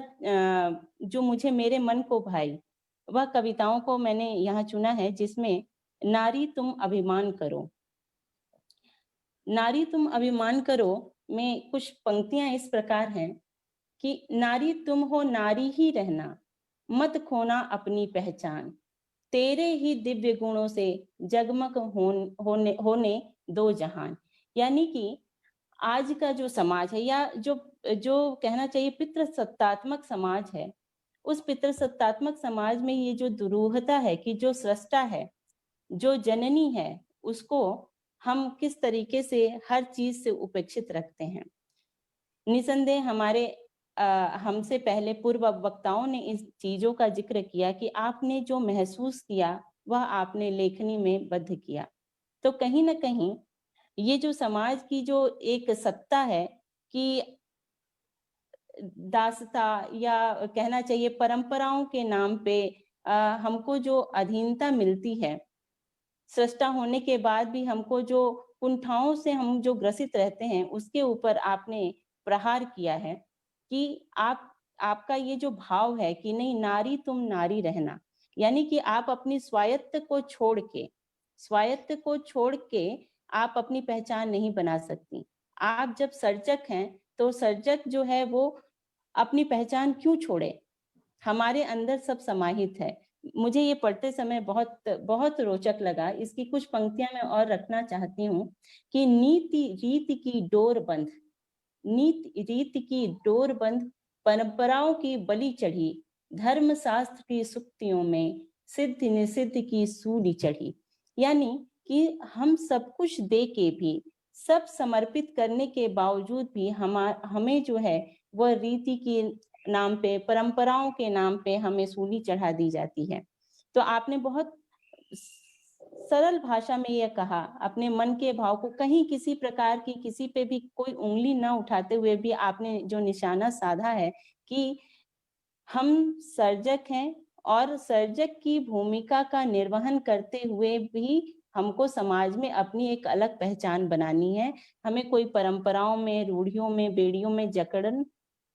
जो मुझे मेरे मन को भाई वह कविताओं को मैंने यहाँ चुना है, जिसमें नारी तुम अभिमान करो, नारी तुम अभिमान करो में कुछ पंक्तियां इस प्रकार हैं कि नारी तुम हो, नारी ही रहना, मत खोना अपनी पहचान, तेरे ही दिव्य गुणों से जगमग होने दो जहान। यानी कि आज का जो समाज है, या जो कहना चाहिए पितृसत्तात्मक समाज है, उस पितृसत्तात्मक समाज में ये जो दुरूहता है कि जो सृष्टा है, जो जननी है, उसको हम किस तरीके से हर चीज से उपेक्षित रखते हैं। निसंदेह हमारे हमसे पहले पूर्व वक्ताओं ने इस चीजों का जिक्र किया कि आपने जो महसूस किया वह आपने लेखनी में बद्ध किया। तो कहीं ना कहीं ये जो समाज की जो एक सत्ता है कि दासता, या कहना चाहिए परंपराओं के नाम पे हमको जो अधीनता मिलती है, सृष्टा होने के बाद भी हमको जो कुंठाओं से हम जो ग्रसित रहते हैं, उसके ऊपर आपने प्रहार किया है कि आपका ये जो भाव है कि नहीं, नारी तुम नारी रहना, यानी कि आप अपनी स्वायत्त को छोड़ के आप अपनी पहचान नहीं बना सकती। आप जब सर्जक हैं तो सर्जक जो है वो अपनी पहचान क्यों छोड़े? हमारे अंदर सब समाहित है। मुझे ये पढ़ते समय बहुत बहुत रोचक लगा। इसकी कुछ पंक्तियां मैं और रखना चाहती हूँ कि नीति रीत की डोर बंद परंपराओं की बलि चढ़ी, धर्म शास्त्र की सुक्तियों में सिद्ध निषिद्ध की सूली चढ़ी। यानी कि हम सब कुछ दे के भी, सब समर्पित करने के बावजूद भी हमें जो है वह रीति की नाम पे, परंपराओं के नाम पे हमें सूली चढ़ा दी जाती है। तो आपने बहुत सरल भाषा में यह कहा, अपने मन के भाव को, कहीं किसी प्रकार की किसी पे भी कोई उंगली न उठाते हुए भी आपने जो निशाना साधा है कि हम सर्जक हैं और सर्जक की भूमिका का निर्वहन करते हुए भी हमको समाज में अपनी एक अलग पहचान बनानी है। हमें कोई परंपराओं में, रूढ़ियों में, बेड़ियों में जकड़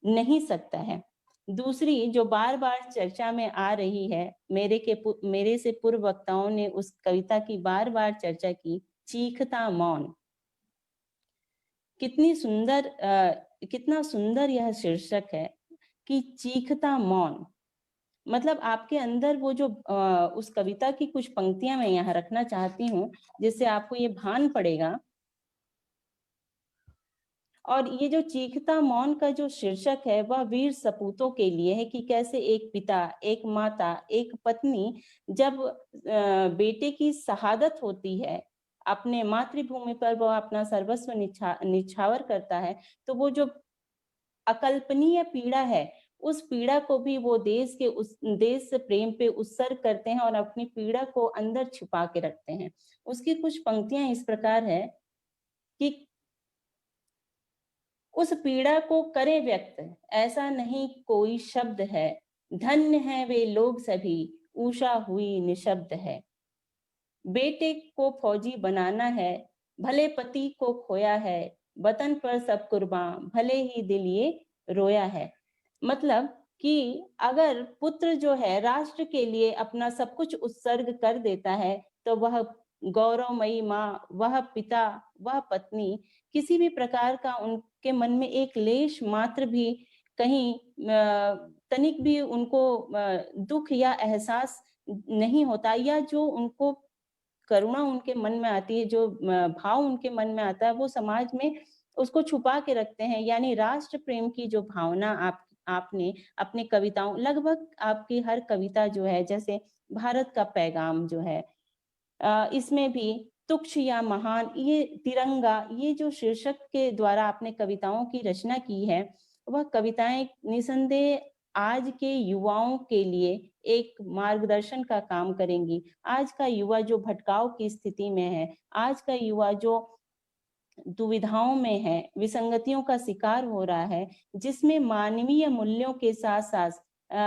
नहीं सकता है। दूसरी जो बार बार चर्चा में आ रही है, मेरे से पूर्व वक्ताओं ने उस कविता की बार बार चर्चा की, चीखता मौन। कितना सुंदर यह शीर्षक है कि चीखता मौन। मतलब आपके अंदर वो जो उस कविता की कुछ पंक्तियां मैं यहाँ रखना चाहती हूँ, जिससे आपको ये भान पड़ेगा। और ये जो चीखता मौन का जो शीर्षक है वह वीर सपूतों के लिए है कि कैसे एक पिता, एक माता, एक पत्नी जब बेटे की शहादत होती है, अपने मातृभूमि पर वह अपना सर्वस्व निछावर करता है, तो वो जो अकल्पनीय पीड़ा है, उस पीड़ा को भी वो देश से प्रेम पे उत्सर्ग करते हैं और अपनी पीड़ा को अंदर छुपा के रखते हैं। उसकी कुछ पंक्तियां इस प्रकार है कि उस पीड़ा को करे व्यक्त, ऐसा नहीं कोई शब्द है, धन्य है वे लोग सभी, ऊषा हुई निशब्द है। बेटे को फौजी बनाना है, भले पति को खोया है, वतन पर सब कुर्बान, भले ही दिल ये रोया है। मतलब कि अगर पुत्र जो है राष्ट्र के लिए अपना सब कुछ उत्सर्ग कर देता है, तो वह गौरवमयी माँ, वह पिता, वह पत्नी, किसी भी प्रकार का उनके मन में एक लेश मात्र भी कहीं तनिक भी उनको दुख या एहसास नहीं होता, या जो उनको करुणा उनके मन में आती है, जो भाव उनके मन में आता है, वो समाज में उसको छुपा के रखते हैं। यानी राष्ट्र प्रेम की जो भावना आपने अपने कविताओं, लगभग आपकी हर कविता जो है, जैसे भारत का पैगाम जो है, इसमें भी तुच्छ या महान, ये तिरंगा, ये जो शीर्षक के द्वारा आपने कविताओं की रचना की है, वह कविताएं निसंदेह आज के युवाओं के लिए एक मार्गदर्शन का काम करेंगी। आज का युवा जो भटकाव की स्थिति में है, आज का युवा जो दुविधाओं में है, विसंगतियों का शिकार हो रहा है, जिसमें मानवीय मूल्यों के साथ साथ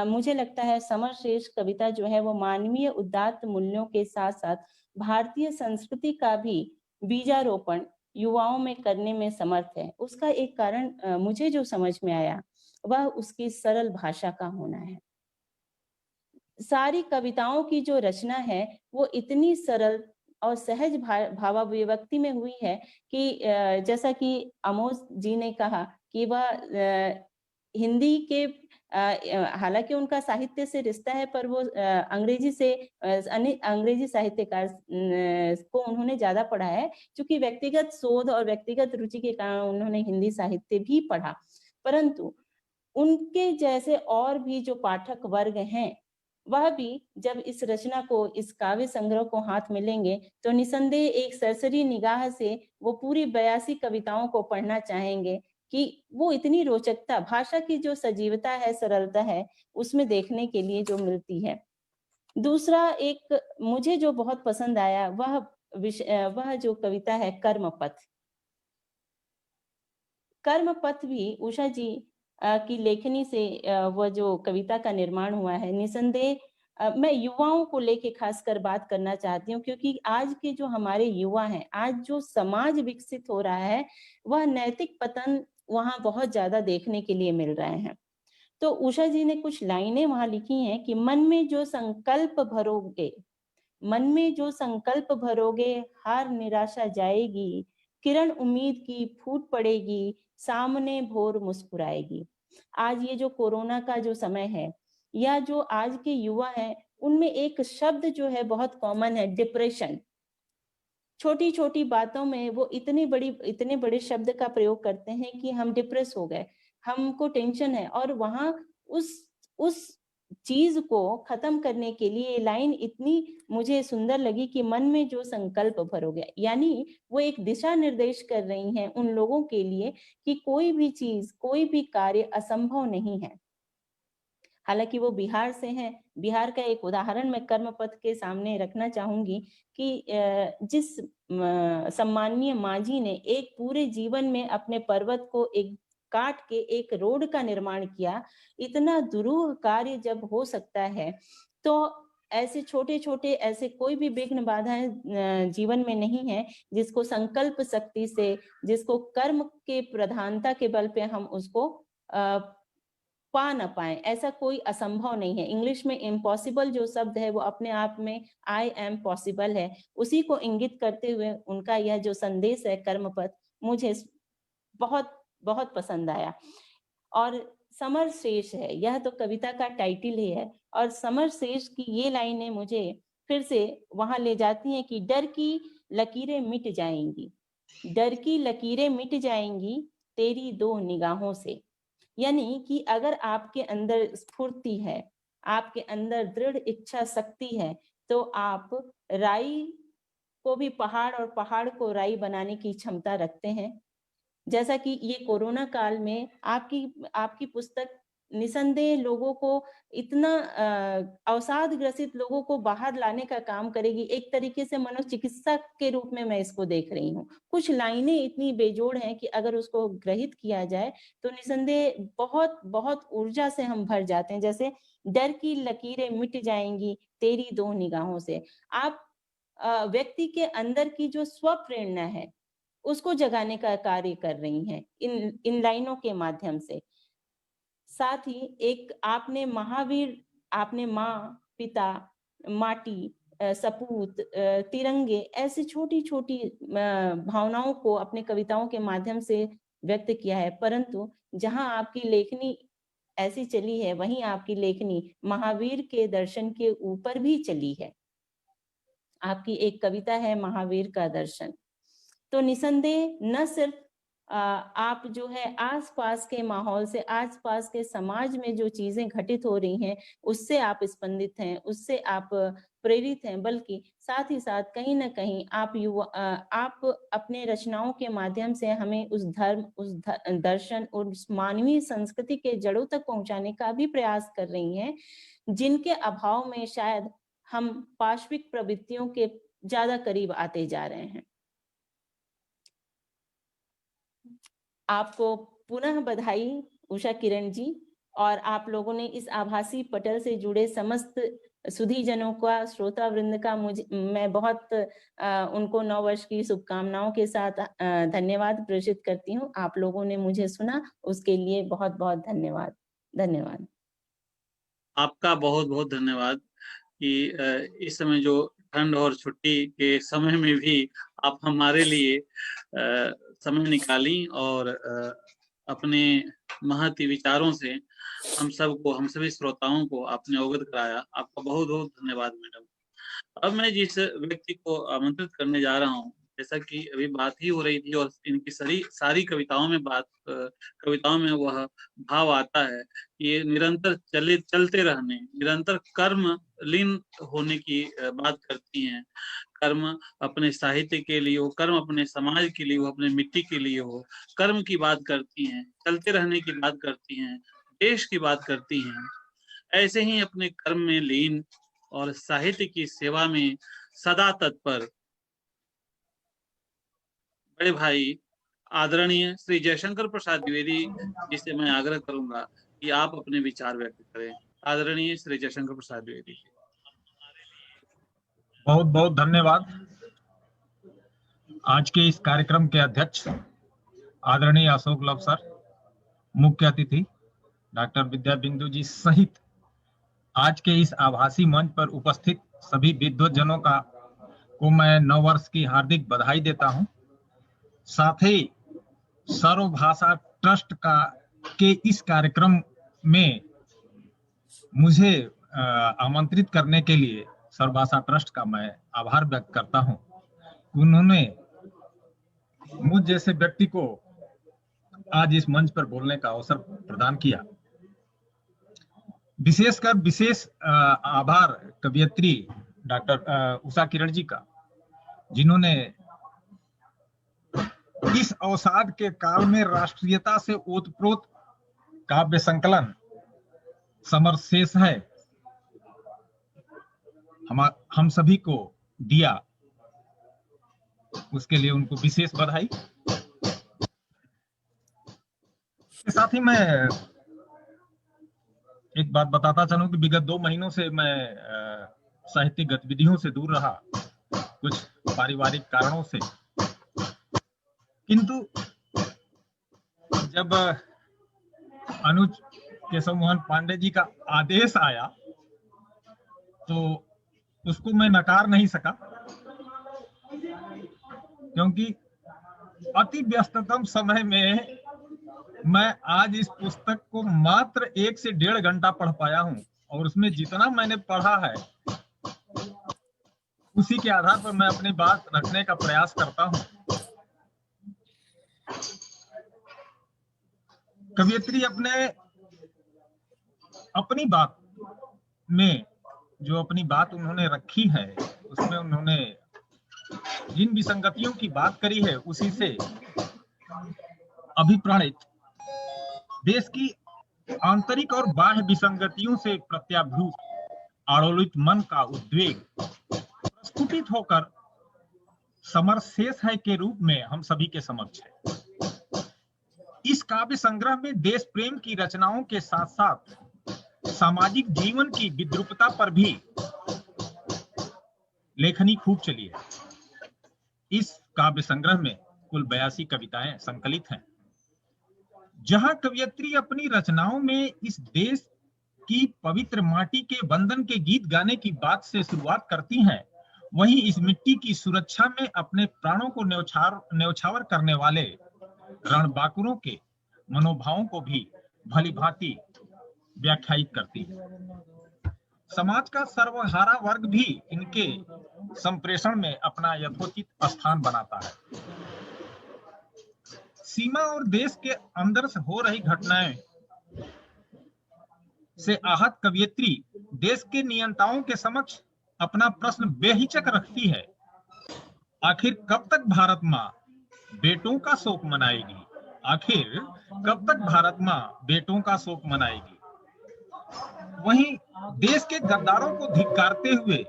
मुझे लगता है समर श्रेष्ठ कविता जो है वो मानवीय उदात्त मूल्यों के साथ साथ भारतीय संस्कृति का भी बीजारोपण युवाओं में करने में समर्थ है। उसका एक कारण मुझे जो समझ में आया वह उसकी सरल भाषा का होना है। सारी कविताओं की जो रचना है वो इतनी सरल और सहज भावाभिव्यक्ति में हुई है कि जैसा कि अमोज जी ने कहा कि वह हिंदी के हालांकि उनका साहित्य से रिश्ता है, पर वो अंग्रेजी साहित्यकार को उन्होंने ज्यादा पढ़ा है, क्योंकि व्यक्तिगत शोध और व्यक्तिगत रुचि के कारण उन्होंने हिंदी साहित्य भी पढ़ा। परंतु उनके जैसे और भी जो पाठक वर्ग हैं, वह भी जब इस रचना को, इस काव्य संग्रह को हाथ में लेंगे, तो निसंदेह एक सरसरी निगाह से वो पूरी 82 कविताओं को पढ़ना चाहेंगे कि वो इतनी रोचकता, भाषा की जो सजीवता है, सरलता है, उसमें देखने के लिए जो मिलती है। दूसरा एक मुझे जो बहुत पसंद आया वह जो कविता है कर्मपथ। कर्मपथ भी उषा जी की लेखनी से वह जो कविता का निर्माण हुआ है, निसंदेह मैं युवाओं को लेके खासकर बात करना चाहती हूँ, क्योंकि आज के जो हमारे युवा हैं, आज जो समाज विकसित हो रहा है, वह नैतिक पतन वहाँ बहुत ज्यादा देखने के लिए मिल रहे हैं। तो उषा जी ने कुछ लाइनें वहां लिखी हैं कि मन में जो संकल्प भरोगे, मन में जो संकल्प भरोगे, हार निराशा जाएगी, किरण उम्मीद की फूट पड़ेगी, सामने भोर मुस्कुराएगी। आज ये जो कोरोना का जो समय है, या जो आज के युवा हैं, उनमें एक शब्द जो है बहुत कॉमन है, डिप्रेशन। छोटी छोटी बातों में वो इतने बड़े शब्द का प्रयोग करते हैं कि हम डिप्रेस हो गए, हमको टेंशन है। और वहां उस चीज को खत्म करने के लिए लाइन इतनी मुझे सुंदर लगी कि मन में जो संकल्प भरोगे, यानी वो एक दिशा निर्देश कर रही हैं उन लोगों के लिए कि कोई भी चीज, कोई भी कार्य असंभव नहीं है। हालांकि वो बिहार से हैं। बिहार का एक उदाहरण मैं कर्मपथ के सामने रखना चाहूंगी कि जिस सम्माननीय मांझी ने एक पूरे जीवन में अपने पर्वत को एक काट के एक रोड का निर्माण किया, इतना दुरूह कार्य जब हो सकता है, तो ऐसे छोटे छोटे ऐसे कोई भी विघ्न बाधाएं जीवन में नहीं है जिसको संकल्प शक्ति से, जिसको कर्म के प्रधानता के बल पे हम उसको पा न पाए। ऐसा कोई असंभव नहीं है। इंग्लिश में इम्पॉसिबल जो शब्द है वो अपने आप में आई एम पॉसिबल है। उसी को इंगित करते हुए उनका यह जो संदेश है कर्म पथ मुझे बहुत बहुत पसंद आया। और समर शेष है, यह तो कविता का टाइटल ही है, और समर शेष की ये लाइनें मुझे फिर से वहां ले जाती हैं कि डर की लकीरें मिट जाएंगी, डर की लकीरें मिट जाएंगी तेरी दो निगाहों से। यानी कि अगर आपके अंदर स्फूर्ति है, आपके अंदर दृढ़ इच्छा शक्ति है, तो आप राई को भी पहाड़ और पहाड़ को राई बनाने की क्षमता रखते हैं। जैसा कि ये कोरोना काल में आपकी पुस्तक निसंदेह लोगों को इतना अवसाद ग्रसित लोगों को बाहर लाने का काम करेगी। एक तरीके से मनोचिकित्सक के रूप में मैं इसको देख रही हूँ। कुछ लाइनें इतनी बेजोड़ हैं कि अगर उसको ग्रहित किया जाए तो निसंदेह बहुत बहुत ऊर्जा से हम भर जाते हैं। जैसे डर की लकीरें मिट जाएंगी तेरी दो निगाहों से। आप व्यक्ति के अंदर की जो स्व प्रेरणा है उसको जगाने का कार्य कर रही हैं इन लाइनों के माध्यम से। साथ ही एक आपने महावीर, आपने माँ, पिता, माटी, सपूत, तिरंगे, ऐसी छोटी छोटी भावनाओं को अपने कविताओं के माध्यम से व्यक्त किया है। परंतु जहां आपकी लेखनी ऐसी चली है वहीं आपकी लेखनी महावीर के दर्शन के ऊपर भी चली है। आपकी एक कविता है महावीर का दर्शन। तो निसंदेह न सिर्फ आप जो है आसपास के माहौल से, आसपास के समाज में जो चीजें घटित हो रही हैं उससे आप स्पंदित हैं, उससे आप प्रेरित हैं, बल्कि साथ ही साथ कहीं ना कहीं आप अपने रचनाओं के माध्यम से हमें उस धर्म, उस दर्शन, उस मानवीय संस्कृति के जड़ों तक पहुंचाने का भी प्रयास कर रही हैं, जिनके अभाव में शायद हम पाशविक प्रवृत्तियों के ज्यादा करीब आते जा रहे हैं। आपको पुनः बधाई उषा किरण जी, और आप लोगों ने इस आभासी पटल से जुड़े समस्त सुधी जनों का, श्रोता वृंद का मैं बहुत उनको नव वर्ष की शुभकामनाओं के साथ धन्यवाद प्रेषित करती हूँ। आप लोगों ने मुझे सुना, उसके लिए बहुत बहुत धन्यवाद। धन्यवाद। आपका बहुत बहुत धन्यवाद कि इस समय जो ठंड और छुट्टी के समय में भी आप हमारे लिए समय निकाली और अपने महती विचारों से हम सबको, हम सभी श्रोताओं को आपने अवगत कराया। आपका बहुत बहुत धन्यवाद मैडम। अब मैं जिस व्यक्ति को आमंत्रित करने जा रहा हूँ, जैसा कि अभी बात ही हो रही थी और इनकी सारी कविताओं में वह भाव आता है कि ये निरंतर चलते रहने, निरंतर कर्म लीन होने की बात करती हैं। कर्म अपने साहित्य के लिए हो, कर्म अपने समाज के लिए हो, अपने मिट्टी के लिए हो, कर्म की बात करती हैं, चलते रहने की बात करती हैं, देश की बात करती हैं। ऐसे ही अपने कर्म में लीन और साहित्य की सेवा में सदा तत्पर बड़े भाई आदरणीय श्री जयशंकर प्रसाद द्विवेदी जी से मैं आग्रह करूंगा कि आप अपने विचार व्यक्त करें। आदरणीय श्री जयशंकर प्रसाद द्विवेदी जी। बहुत बहुत धन्यवाद। आज के इस कार्यक्रम के अध्यक्ष आदरणीय अशोक लव सर, मुख्य अतिथि डॉक्टर विद्या बिंदु जी सहित आज के इस आभासी मंच पर उपस्थित सभी विद्वज्जनों को मैं नव वर्ष की हार्दिक बधाई देता हूं। साथ ही सर्वभाषा ट्रस्ट के इस कार्यक्रम में मुझे आमंत्रित करने के लिए सर्वभाषा ट्रस्ट का मैं आभार व्यक्त करता हूं। उन्होंने मुझ जैसे व्यक्ति को आज इस मंच पर बोलने का अवसर प्रदान किया। विशेष आभार कवियत्री डॉक्टर उषा किरण जी का, जिन्होंने इस अवसाद के काल में राष्ट्रीयता से ओतप्रोत काव्य संकलन समर शेष है हम सभी को दिया, उसके लिए उनको विशेष बधाई। साथ ही मैं एक बात बताता चलूं कि विगत 2 महीनों से मैं साहित्यिक गतिविधियों से दूर रहा, कुछ पारिवारिक कारणों से। किंतु जब अनुज केशव मोहन पांडे जी का आदेश आया तो उसको मैं नकार नहीं सका, क्योंकि अति व्यस्ततम समय में मैं आज इस पुस्तक को मात्र 1 से 1.5 घंटा पढ़ पाया हूं, और उसमें जितना मैंने पढ़ा है उसी के आधार पर मैं अपनी बात रखने का प्रयास करता हूं। कवियत्री अपनी बात में जो अपनी बात उन्होंने रखी है, उसमें उन्होंने जिन विसंगतियों की बात करी है उसी से अभिप्राणित देश की आंतरिक और बाह्य विसंगतियों से प्रत्याभूत आलोलित मन का उद्वेग प्रस्फुटित होकर समर शेष है के रूप में हम सभी के समक्ष है। इस काव्य संग्रह में देश प्रेम की रचनाओं के साथ साथ सामाजिक जीवन की विद्रूपता पर भी लेखनी खूब चली है। इस काव्य संग्रह में कुल 82 कविताएं संकलित हैं। जहां कवियत्री अपनी रचनाओं में इस देश की पवित्र माटी के वंदन के गीत गाने की बात से शुरुआत करती हैं, वहीं इस मिट्टी की सुरक्षा में अपने प्राणों को न्यौछावर करने वाले रणबांकुरों के मनोभावों को भी भलीभांति व्याख्यायित करती है। समाज का सर्वहारा वर्ग भी इनके संप्रेषण में अपना यथोचित स्थान बनाता है। सीमा और देश के अंदर से हो रही घटनाएं से आहत कवियत्री देश के नियंताओं के समक्ष अपना प्रश्न बेहिचक रखती है। आखिर कब तक भारत माँ बेटों का शोक मनाएगी? आखिर कब तक भारत माँ बेटों का शोक मनाएगी? वहीं देश के गद्दारों को धिक्कारते हुए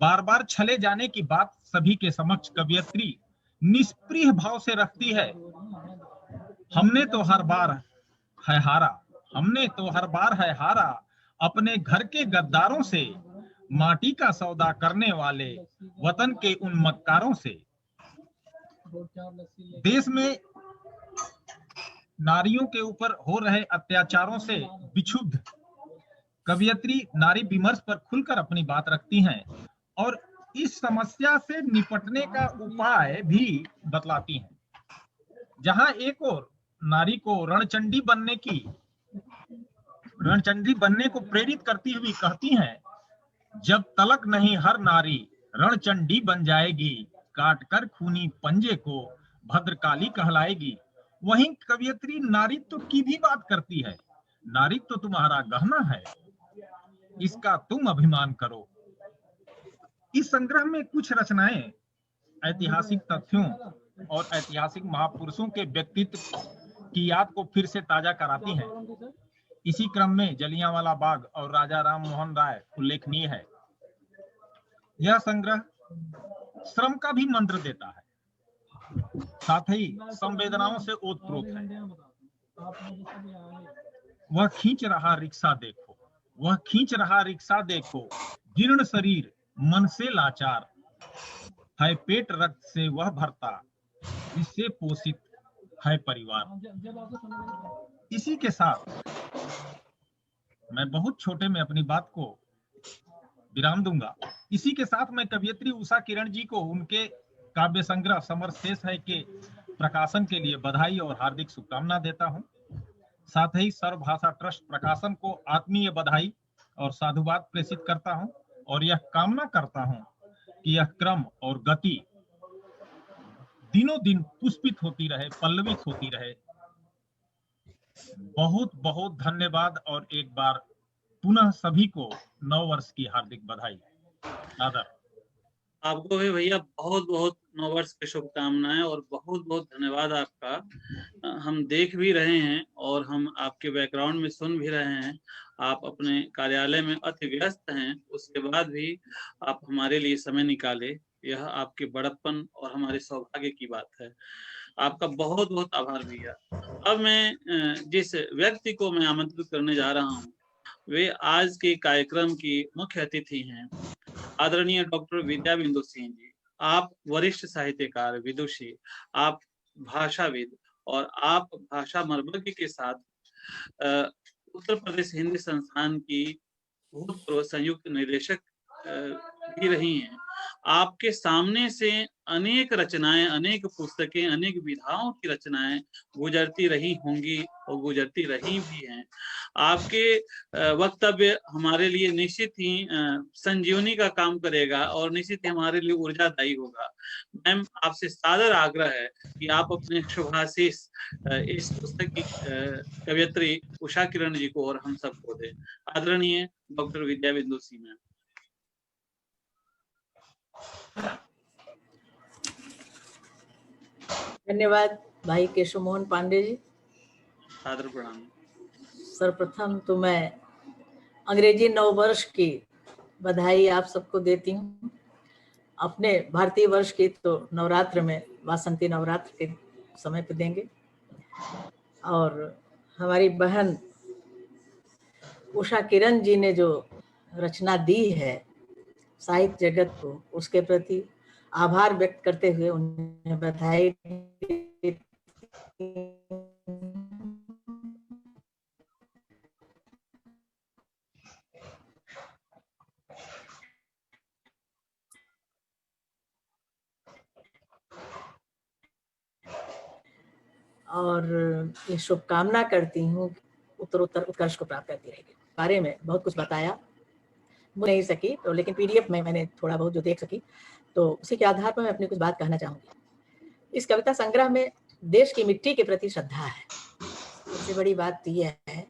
बार बार छले जाने की बात सभी के समक्ष कवियत्री निष्प्रिय भाव से रखती है। हमने तो हर बार है हारा, हमने तो हर बार है हारा, अपने घर के गद्दारों से, माटी का सौदा करने वाले वतन के उन मक्कारों से। देश में नारियों के ऊपर हो रहे अत्याचारों से विक्षुब्ध कवियत्री नारी विमर्श पर खुलकर अपनी बात रखती हैं और इस समस्या से निपटने का उपाय भी बतलाती हैं। जहां एक और नारी को रणचंडी बनने को प्रेरित करती हुई कहती हैं, जब तलक नहीं हर नारी रणचंडी बन जाएगी, काटकर खूनी पंजे को भद्रकाली कहलाएगी। वहीं कवियत्री नारीत्व की भी बात करती है। नारीत्व तुम्हारा गहना है, इसका तुम अभिमान करो। इस संग्रह में कुछ रचनाएं ऐतिहासिक तथ्यों और ऐतिहासिक महापुरुषों के व्यक्तित्व की याद को फिर से ताजा कराती हैं। इसी क्रम में जलियांवाला बाग और राजा राम मोहन राय उल्लेखनीय है। यह संग्रह श्रम का भी मंत्र देता है, साथ ही संवेदनाओं से ओतप्रोत है। वह खींच रहा रिक्शा देखो, वह खींच रहा रिक्शा देखो, जीर्ण शरीर मन से लाचार है, पेट रक्त से वह भरता, इससे पोषित है परिवार। इसी के साथ मैं बहुत छोटे में अपनी बात को विराम दूंगा। इसी के साथ मैं कवियत्री उषा किरण जी को उनके काव्य संग्रह समर शेष है के प्रकाशन के लिए बधाई और हार्दिक शुभकामना देता हूं। साथ ही सर्वभाषा ट्रस्ट प्रकाशन को आत्मीय बधाई और साधुवाद प्रेषित करता हूं और यह कामना करता हूं कि यह क्रम और गति दिनों दिन पुष्पित होती रहे, पल्लवित होती रहे। बहुत बहुत धन्यवाद और एक बार पुनः सभी को नव वर्ष की हार्दिक बधाई। आदर। आपको भी भैया बहुत बहुत नव वर्ष की शुभकामनाएं और बहुत बहुत धन्यवाद आपका। हम देख भी रहे हैं और हम आपके बैकग्राउंड में सुन भी रहे हैं। आप अपने कार्यालय में अति व्यस्त हैं, उसके बाद भी आप हमारे लिए समय निकाले, यह आपके बड़प्पन और हमारे सौभाग्य की बात है। आपका बहुत बहुत आभार भैया। अब मैं जिस व्यक्ति को मैं आमंत्रित करने जा रहा हूँ वे आज के कार्यक्रम की मुख्य अतिथि हैं। आदरणीय डॉक्टर विद्या बिंदु सिंह जी, आप वरिष्ठ साहित्यकार, विदुषी, आप भाषाविद और आप भाषा मर्मज्ञ के साथ उत्तर प्रदेश हिंदी संस्थान की भूतपूर्व संयुक्त निदेशक भी रही हैं। आपके सामने से अनेक रचनाएं, अनेक पुस्तकें, अनेक विधाओं की रचनाएं गुजरती रही होंगी और गुजरती रही भी हैं। आपके वक्तव्य हमारे लिए निश्चित ही संजीवनी का काम करेगा और निश्चित ही हमारे लिए ऊर्जादायी होगा। मैम, आपसे सादर आग्रह है कि आप अपने शुभाशीष इस पुस्तक की कवयित्री उषा किरण जी को और हम सबको दें। आदरणीय डॉक्टर विद्या बिंदु सिंह मैम। धन्यवाद भाई केशव मोहन पांडे जी। सादर प्रणाम। सर्वप्रथम तो मैं अंग्रेजी नव वर्ष की बधाई आप सबको देती हूँ। अपने भारतीय वर्ष की तो नवरात्र में, वासंती नवरात्र के समय पे देंगे। और हमारी बहन उषा किरण जी ने जो रचना दी है साहित्य जगत को, उसके प्रति आभार व्यक्त करते हुए उन्हें बधाई। और ये शुभकामना करती हूँ उत्तरोत्तर उत्कर्ष को प्राप्त करती रहेगी। बारे में बहुत कुछ बताया नहीं सकी तो, लेकिन पीडीएफ में मैंने थोड़ा बहुत जो देख सकी तो उसी के आधार पर मैं अपनी कुछ बात कहना चाहूँगी। इस कविता संग्रह में देश की मिट्टी के प्रति श्रद्धा है, सबसे बड़ी बात तो यह है,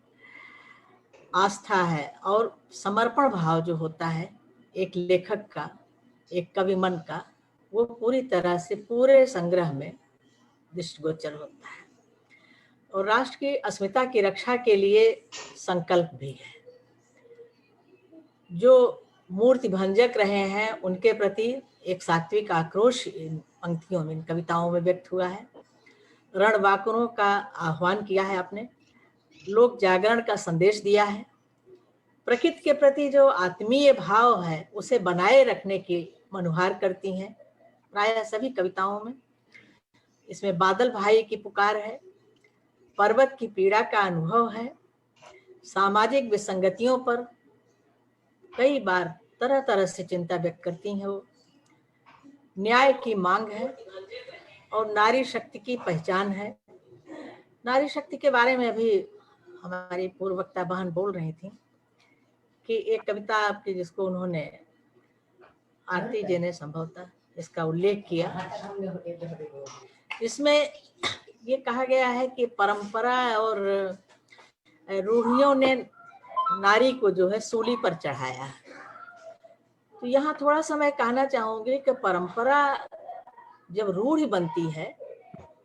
आस्था है और समर्पण भाव जो होता है एक लेखक का, एक कवि मन का, वो पूरी तरह से पूरे संग्रह में दृष्टिगोचर होता है। और राष्ट्र की अस्मिता की रक्षा के लिए संकल्प भी है। जो मूर्ति भंजक रहे हैं उनके प्रति एक सात्विक आक्रोश इन पंक्तियों में, इन कविताओं में व्यक्त हुआ है। रणवाकुरों का आह्वान किया है आपने, लोक जागरण का संदेश दिया है, प्रकृति के प्रति जो आत्मीय भाव है उसे बनाए रखने की मनुहार करती हैं प्रायः सभी कविताओं में। इसमें बादल भाई की पुकार है, पर्वत की पीड़ा का अनुभव है, सामाजिक विसंगतियों पर कई बार तरह तरह से चिंता व्यक्त करती हैं वो, न्याय की मांग है और नारी शक्ति की पहचान है। नारी शक्ति के बारे में अभी हमारी पूर्व वक्ता बहन बोल रही थी कि एक कविता आपकी जिसको उन्होंने, आरती जी ने संभवतः इसका उल्लेख किया, इसमें ये कहा गया है कि परंपरा और रूढ़ियों ने नारी को जो है सूली पर चढ़ाया। तो यहाँ थोड़ा सा मैं कहना चाहूंगी कि परंपरा जब रूढ़ बनती है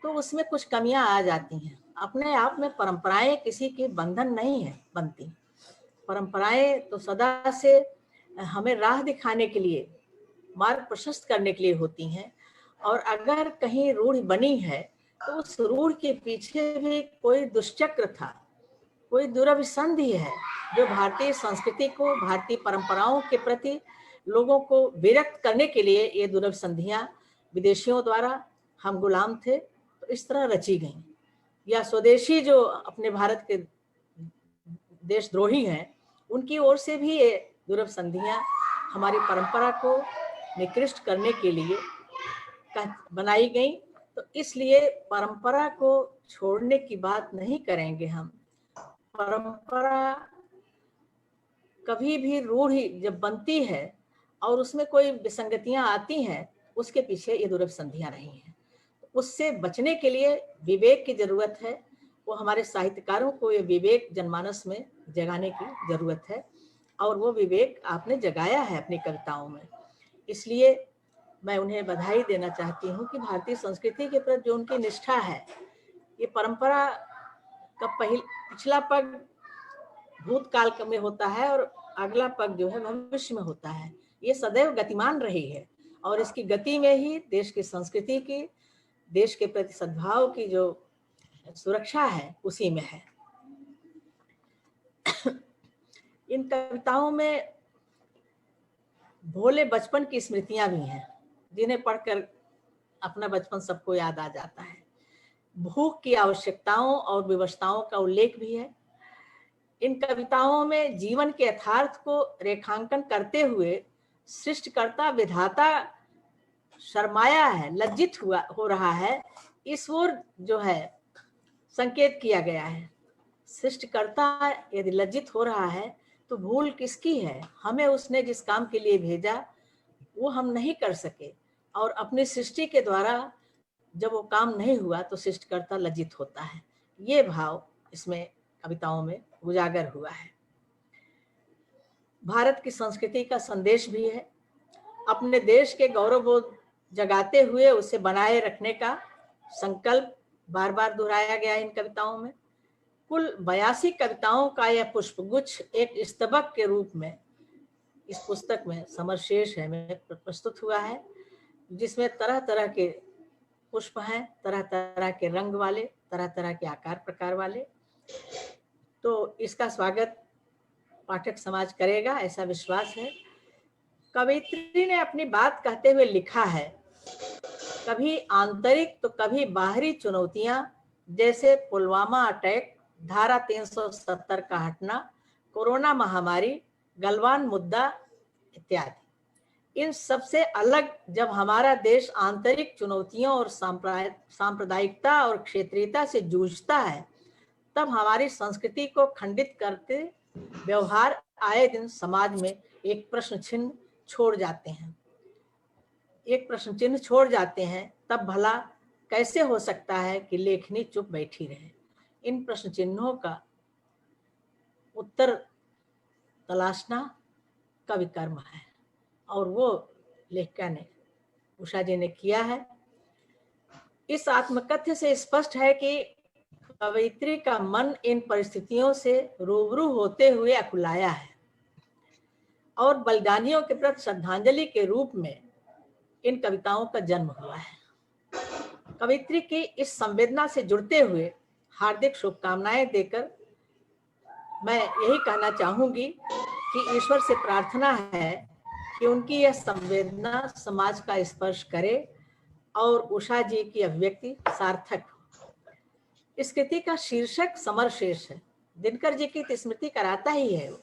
तो उसमें कुछ कमियां आ जाती हैं। अपने आप में परंपराएं किसी के बंधन नहीं है बनती। परंपराएं तो सदा से हमें राह दिखाने के लिए, मार्ग प्रशस्त करने के लिए होती हैं। और अगर कहीं रूढ़ बनी है तो उस रूढ़ के पीछे भी कोई दुष्चक्र था, कोई दुरभिसंधि है जो भारतीय संस्कृति को, भारतीय परंपराओं के प्रति लोगों को विरक्त करने के लिए ये दुरभिसंधियां विदेशियों द्वारा, हम गुलाम थे तो इस तरह रची गई, या स्वदेशी जो अपने भारत के देशद्रोही हैं उनकी ओर से भी ये दुरभिसंधियां हमारी परंपरा को निकृष्ट करने के लिए बनाई गई। तो इसलिए परंपरा को छोड़ने की बात नहीं करेंगे हम। परंपरा कभी भी रूढ़ी जब बनती है और उसमें कोई विसंगतियां आती हैं, उसके पीछे ये दुरभिसंधियां रही हैं। उससे बचने के लिए विवेक की जरूरत है। वो हमारे साहित्यकारों को ये विवेक जनमानस में जगाने की जरूरत है और वो विवेक आपने जगाया है अपनी कविताओं में। इसलिए मैं उन्हें बधाई देना चाहती हूँ कि भारतीय संस्कृति के प्रति जो उनकी निष्ठा है, ये परंपरा का पिछला पग भूतकाल में होता है और अगला पग जो है भविष्य में होता है। ये सदैव गतिमान रही है और इसकी गति में ही देश की संस्कृति की, देश के प्रति सद्भाव की जो सुरक्षा है उसी में है। इन कविताओं में भोले बचपन की स्मृतियां भी हैं, जिन्हें पढ़कर अपना बचपन सबको याद आ जाता है। भूख की आवश्यकताओं और विवशताओं का उल्लेख भी है। इन कविताओं में जीवन के यथार्थ को रेखांकन करते हुए सृष्टिकर्ता विधाता शर्माया है, लज्जित हो रहा है, इस ओर जो है संकेत किया गया है। सृष्टिकर्ता यदि लज्जित हो रहा है तो भूल किसकी है? हमें उसने जिस काम के लिए भेजा वो हम नहीं कर सके, और अपनी सृष्टि के द्वारा जब वो काम नहीं हुआ तो सृष्टिकर्ता लज्जित होता है। ये भाव इसमें कविताओं में उजागर हुआ है। भारत की संस्कृति का संदेश भी है। अपने देश के गौरवबोध जगाते हुए उसे बनाए रखने का संकल्प बार बार दोहराया गया इन कविताओं में। कुल 82 कविताओं का यह पुष्पगुच्छ एक स्तबक के रूप में इस पुस्तक में समरशेष है में प्रस्तुत हुआ है, जिसमें तरह तरह के पुष्प हैं, तरह तरह के रंग वाले, तरह तरह के आकार प्रकार वाले। तो इसका स्वागत पाठक समाज करेगा, ऐसा विश्वास है। कवयित्री ने अपनी बात कहते हुए लिखा है, कभी आंतरिक तो कभी बाहरी चुनौतियां, जैसे पुलवामा अटैक, धारा 370 का हटना, कोरोना महामारी, गलवान मुद्दा इत्यादि। इन सबसे अलग जब हमारा देश आंतरिक चुनौतियों और सांप्रदायिकता और क्षेत्रीयता से जूझता है, तब हमारी संस्कृति को खंडित करते व्यवहार आए दिन समाज में एक प्रश्न चिन्ह छोड़ जाते हैं। तब भला कैसे हो सकता है कि लेखनी चुप बैठी रहे? इन प्रश्न चिन्हों का उत्तर तलाशना कवि कर्म है, और वो लेखिका ने, उषा जी ने किया है। इस आत्मकथ्य से स्पष्ट है कि कवयित्री का मन इन परिस्थितियों से रूबरू होते हुए अकुलाया है, और बलिदानियों के प्रति श्रद्धांजलि के रूप में इन कविताओं का जन्म हुआ है। कवयित्री की इस संवेदना से जुड़ते हुए हार्दिक शुभकामनाएं देकर मैं यही कहना चाहूंगी कि ईश्वर से प्रार्थना है कि उनकी यह संवेदना समाज का स्पर्श करे और उषा जी की अभिव्यक्ति सार्थक हो। इस कृति का शीर्षक समरशेष है। दिनकर जी की स्मृति कराता ही है वो,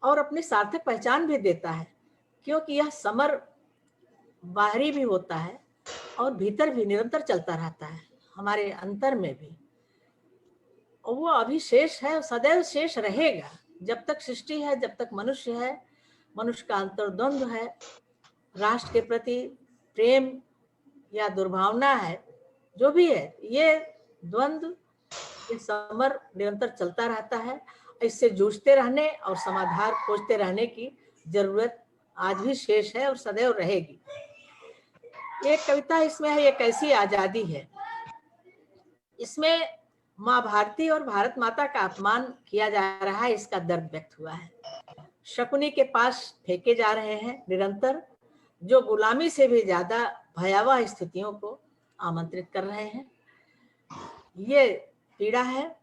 और अपनी सार्थक पहचान भी देता है, क्योंकि यह समर बाहरी भी होता है और भीतर भी निरंतर चलता रहता है, हमारे अंतर में भी, और वो अभी शेष है, सदैव शेष रहेगा। जब तक सृष्टि है, जब तक मनुष्य है, मनुष्य का अंतर्द्वंद्व है, राष्ट्र के प्रति प्रेम या दुर्भावना है, जो भी है, ये द्वंद्व, ये समर निरंतर चलता रहता है। इससे जूझते रहने और समाधान खोजते रहने की जरूरत आज भी शेष है और सदैव रहेगी। एक कविता इसमें है, ये कैसी आजादी है। इसमें माँ भारती और भारत माता का अपमान किया जा रहा है, इसका दर्द व्यक्त हुआ है। शकुनी के पास फेंके जा रहे हैं निरंतर, जो गुलामी से भी ज्यादा भयावह स्थितियों को आमंत्रित कर रहे हैं। ये पीड़ा है।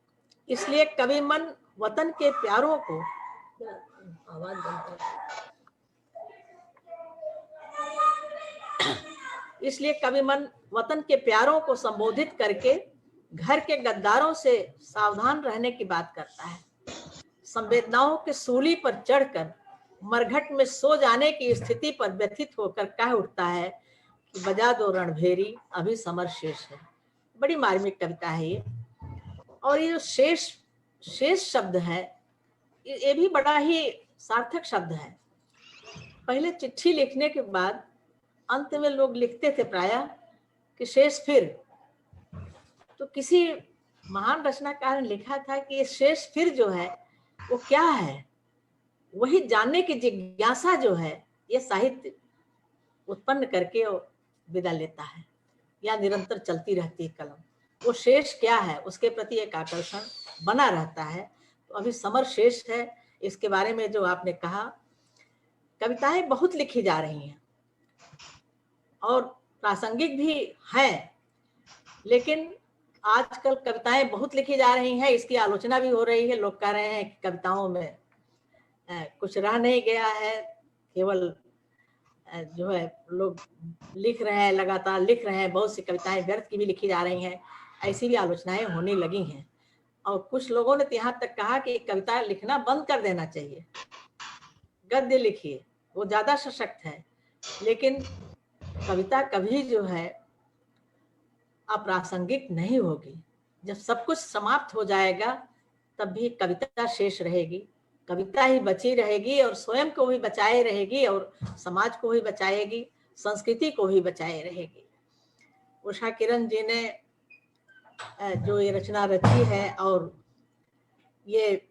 इसलिए कवि मन वतन के प्यारों को, आवाज बंद कर, इसलिए कवि मन वतन के प्यारों को संबोधित करके घर के गद्दारों से सावधान रहने की बात करता है। संवेदनाओं के सूली पर चढ़कर मरघट में सो जाने की स्थिति पर व्यथित होकर कह उठता है कि बजा दो रणभेरी, अभी समर शेष है। बड़ी मार्मिक कविता है ये। और ये जो शेष शब्द है, ये भी बड़ा ही सार्थक शब्द है। पहले चिट्ठी लिखने के बाद अंत में लोग लिखते थे प्रायः कि शेष फिर, तो किसी महान रचनाकार ने लिखा था कि ये शेष फिर जो है वो क्या है, वही जानने की जिज्ञासा जो है ये साहित्य उत्पन्न करके विदा लेता है, या निरंतर चलती रहती है कलम। वो शेष क्या है उसके प्रति एक आकर्षण बना रहता है। तो अभी समर शेष है, इसके बारे में जो आपने कहा, कविताएं बहुत लिखी जा रही हैं और प्रासंगिक भी हैं, लेकिन आजकल कविताएं बहुत लिखी जा रही हैं, इसकी आलोचना भी हो रही है। लोग कह रहे हैं कि कविताओं में कुछ रह नहीं गया है, केवल जो है लोग लिख रहे हैं, लगातार लिख रहे हैं, बहुत सी कविताएं व्यर्थ की भी लिखी जा रही हैं, ऐसी भी आलोचनाएं होने लगी हैं। और कुछ लोगों ने तो यहाँ तक कहा कि कविता लिखना बंद कर देना चाहिए, गद्य लिखिए, वो ज्यादा सशक्त है। लेकिन कविता कभी जो है अप्रासंगिक नहीं होगी। जब सब कुछ समाप्त हो जाएगा तब भी कविता शेष रहेगी, कविता ही बची रहेगी और स्वयं को भी बचाए रहेगी और समाज को भी बचाएगी, संस्कृति को भी बचाए रहेगी। उषा किरण जी ने जो ये रचना रची है और ये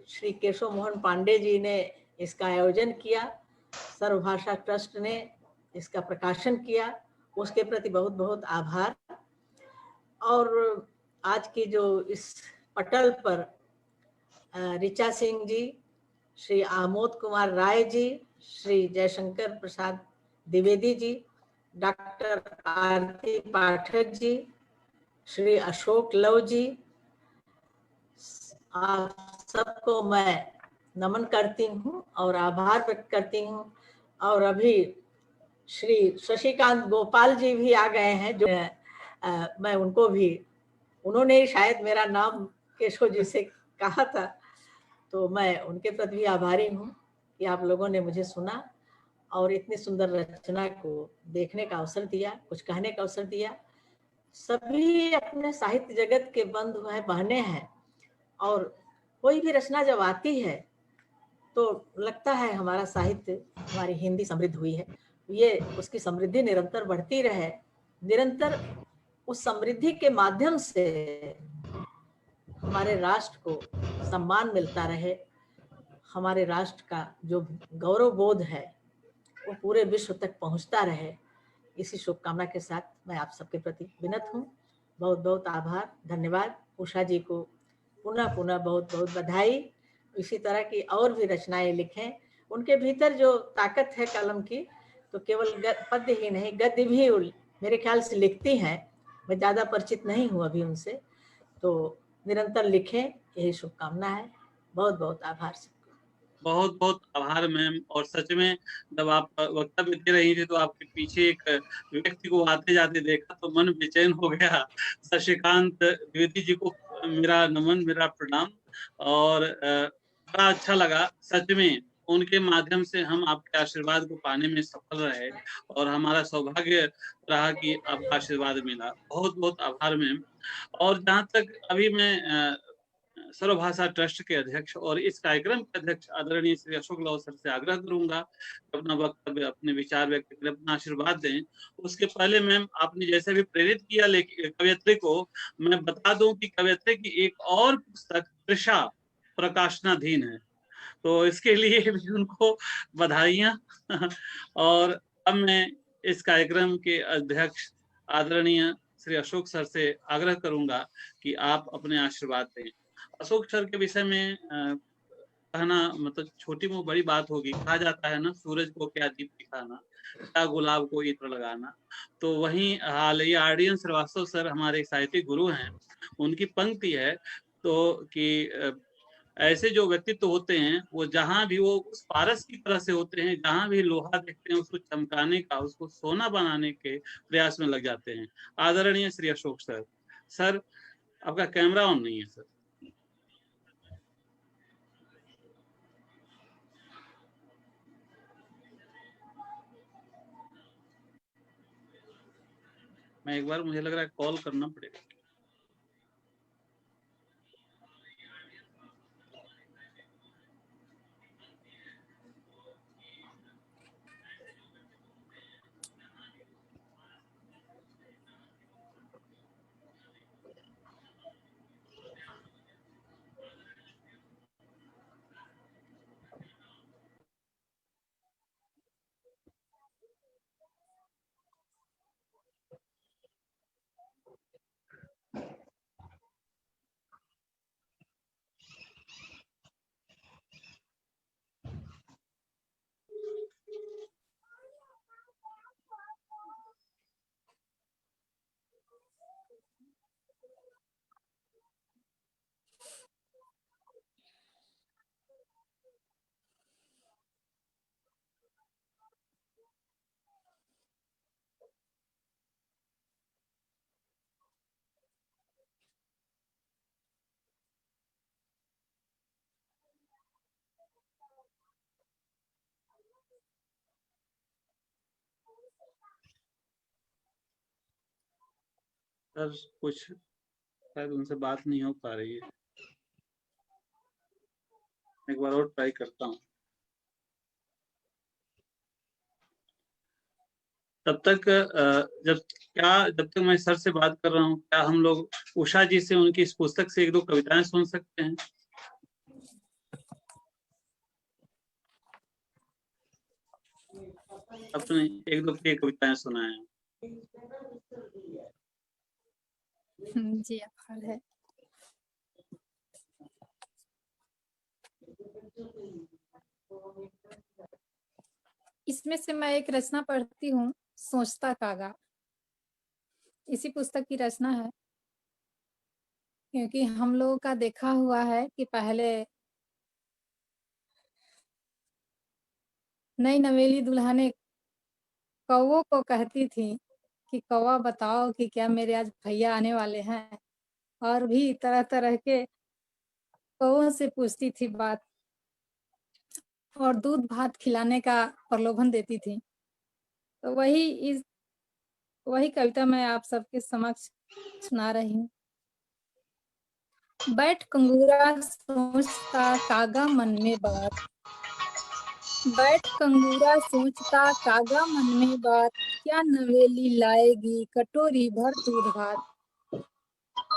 श्री केशव मोहन पांडे जी ने इसका आयोजन किया, सर्वभाषा ट्रस्ट ने इसका प्रकाशन किया, उसके प्रति बहुत बहुत आभार। और आज की जो इस पटल पर ऋचा सिंह जी, श्री आमोद कुमार राय जी, श्री जयशंकर प्रसाद द्विवेदी जी, डॉक्टर आरती पाठक जी, श्री अशोक लव जी, आप सबको मैं नमन करती हूँ और आभार व्यक्त करती हूँ। और अभी श्री शशिकांत गोपाल जी भी आ गए हैं, जो मैं उनको भी, उन्होंने शायद मेरा नाम केशव जी से कहा था, तो मैं उनके प्रति भी आभारी हूँ कि आप लोगों ने मुझे सुना और इतनी सुंदर रचना को देखने का अवसर दिया, कुछ कहने का अवसर दिया। सभी अपने साहित्य जगत के बंधु हैं, बहने हैं, और कोई भी रचना जब आती है तो लगता है हमारा साहित्य, हमारी हिंदी समृद्ध हुई है, ये उसकी समृद्धि निरंतर बढ़ती रहे, निरंतर उस समृद्धि के माध्यम से हमारे राष्ट्र को सम्मान मिलता रहे, हमारे राष्ट्र का जो गौरव बोध है वो पूरे विश्व तक पहुंचता रहे। इसी शुभकामना के साथ मैं आप सबके प्रति विनत हूँ। बहुत बहुत आभार, धन्यवाद। उषा जी को पुनः पुनः बहुत बहुत बधाई। इसी तरह की और भी रचनाएं लिखें, उनके भीतर जो ताकत है कलम की, तो केवल पद्य ही नहीं गद्य भी मेरे ख्याल से लिखती हैं, मैं ज़्यादा परिचित नहीं हूँ अभी उनसे, तो निरंतर लिखें, यही शुभकामना है। बहुत बहुत आभार सबको। बहुत बहुत आभार मैम। और सच में जब आप वक्तव्य दे रही थी तो आपके पीछे एक व्यक्ति को आते जाते देखा तो मन बेचैन हो गया। शशिकांत द्विवेदी जी को मेरा नमन, मेरा प्रणाम। और बड़ा अच्छा लगा सच में, उनके माध्यम से हम आपके आशीर्वाद को पाने में सफल रहे और हमारा सौभाग्य रहा कि आपका आशीर्वाद मिला। बहुत बहुत आभार मैम। और जहाँ तक अभी मैं सर्वभाषा ट्रस्ट के अध्यक्ष और इस कार्यक्रम के अध्यक्ष आदरणीय श्री अशोक लव सर से आग्रह करूंगा अपना वक्तव्य, अपने विचार व्यक्त करें, अपना आशीर्वाद दें। उसके पहले मैम आपने जैसे भी प्रेरित किया कवयित्री को, मैं बता दूं कि कवयित्री की एक और पुस्तक तृषा प्रकाशनाधीन है, तो इसके लिए भी उनको बधाइयां। और अब मैं इस कार्यक्रम के अध्यक्ष आदरणीय श्री अशोक सर से आग्रह करूंगा कि आप अपने आशीर्वाद दें। अशोक सर के विषय में कहना मतलब छोटी मोटी बड़ी बात होगी। कहा जाता है ना, सूरज को क्या दीप दिखाना, क्या गुलाब को इत्र लगाना। तो वहीं हालिया आरडीएन श्रीवास्तव सर हमारे साहित्यिक गुरु हैं, उनकी पंक्ति है तो कि ऐसे जो व्यक्तित्व होते हैं वो जहां भी, वो उस पारस की तरह से होते हैं, जहां भी लोहा देखते हैं उसको चमकाने का, उसको सोना बनाने के प्रयास में लग जाते हैं। आदरणीय श्री अशोक सर, सर आपका कैमरा ऑन नहीं है सर। मैं एक बार, मुझे लग रहा है कॉल करना पड़ेगा। सर कुछ शायद उनसे बात नहीं हो पा रही है, एक बार और ट्राई करता हूँ। तब तक जब तक मैं सर से बात कर रहा हूँ, क्या हम लोग उषा जी से उनकी इस पुस्तक से एक दो कविताएं सुन सकते हैं? अपने एक दो की कविताएं सुनाएं। जी आभार है। इसमें से मैं एक रचना पढ़ती हूँ, सोचता कागा। इसी पुस्तक की रचना है, क्योंकि हम लोगों का देखा हुआ है कि पहले नई नवेली दुल्हने कौवों को कहती थी कि कौवा बताओ कि क्या मेरे आज भैया आने वाले हैं, और भी तरह तरह के कौवों से पूछती थी बात, और दूध भात खिलाने का प्रलोभन देती थी। तो वही कविता मैं आप सबके समक्ष सुना रही हूँ। बैठ कंगूरा सोचता कागा मन में बात, बैठ कंगूरा सोचता कागा मन में बात, क्या नवेली लाएगी कटोरी भर दूध भात,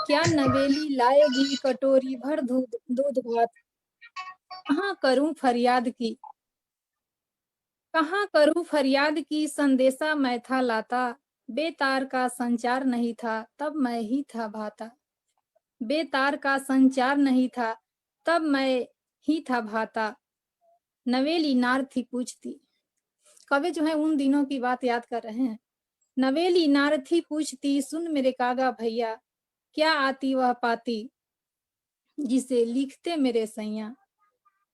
क्या नवेली लाएगी कटोरी भर दूध भात। कहाँ करूं फरियाद की, कहाँ करूं फरियाद की, संदेशा मैं था लाता, बेतार का संचार नहीं था तब मैं ही था भाता, बेतार का संचार नहीं था तब मैं ही था भाता। नवेली नार थी पूछती, कवि जो है उन दिनों की बात याद कर रहे हैं। नवेली नार थी पूछती, सुन मेरे कागा भैया, क्या आती वह पाती जिसे लिखते मेरे सैया,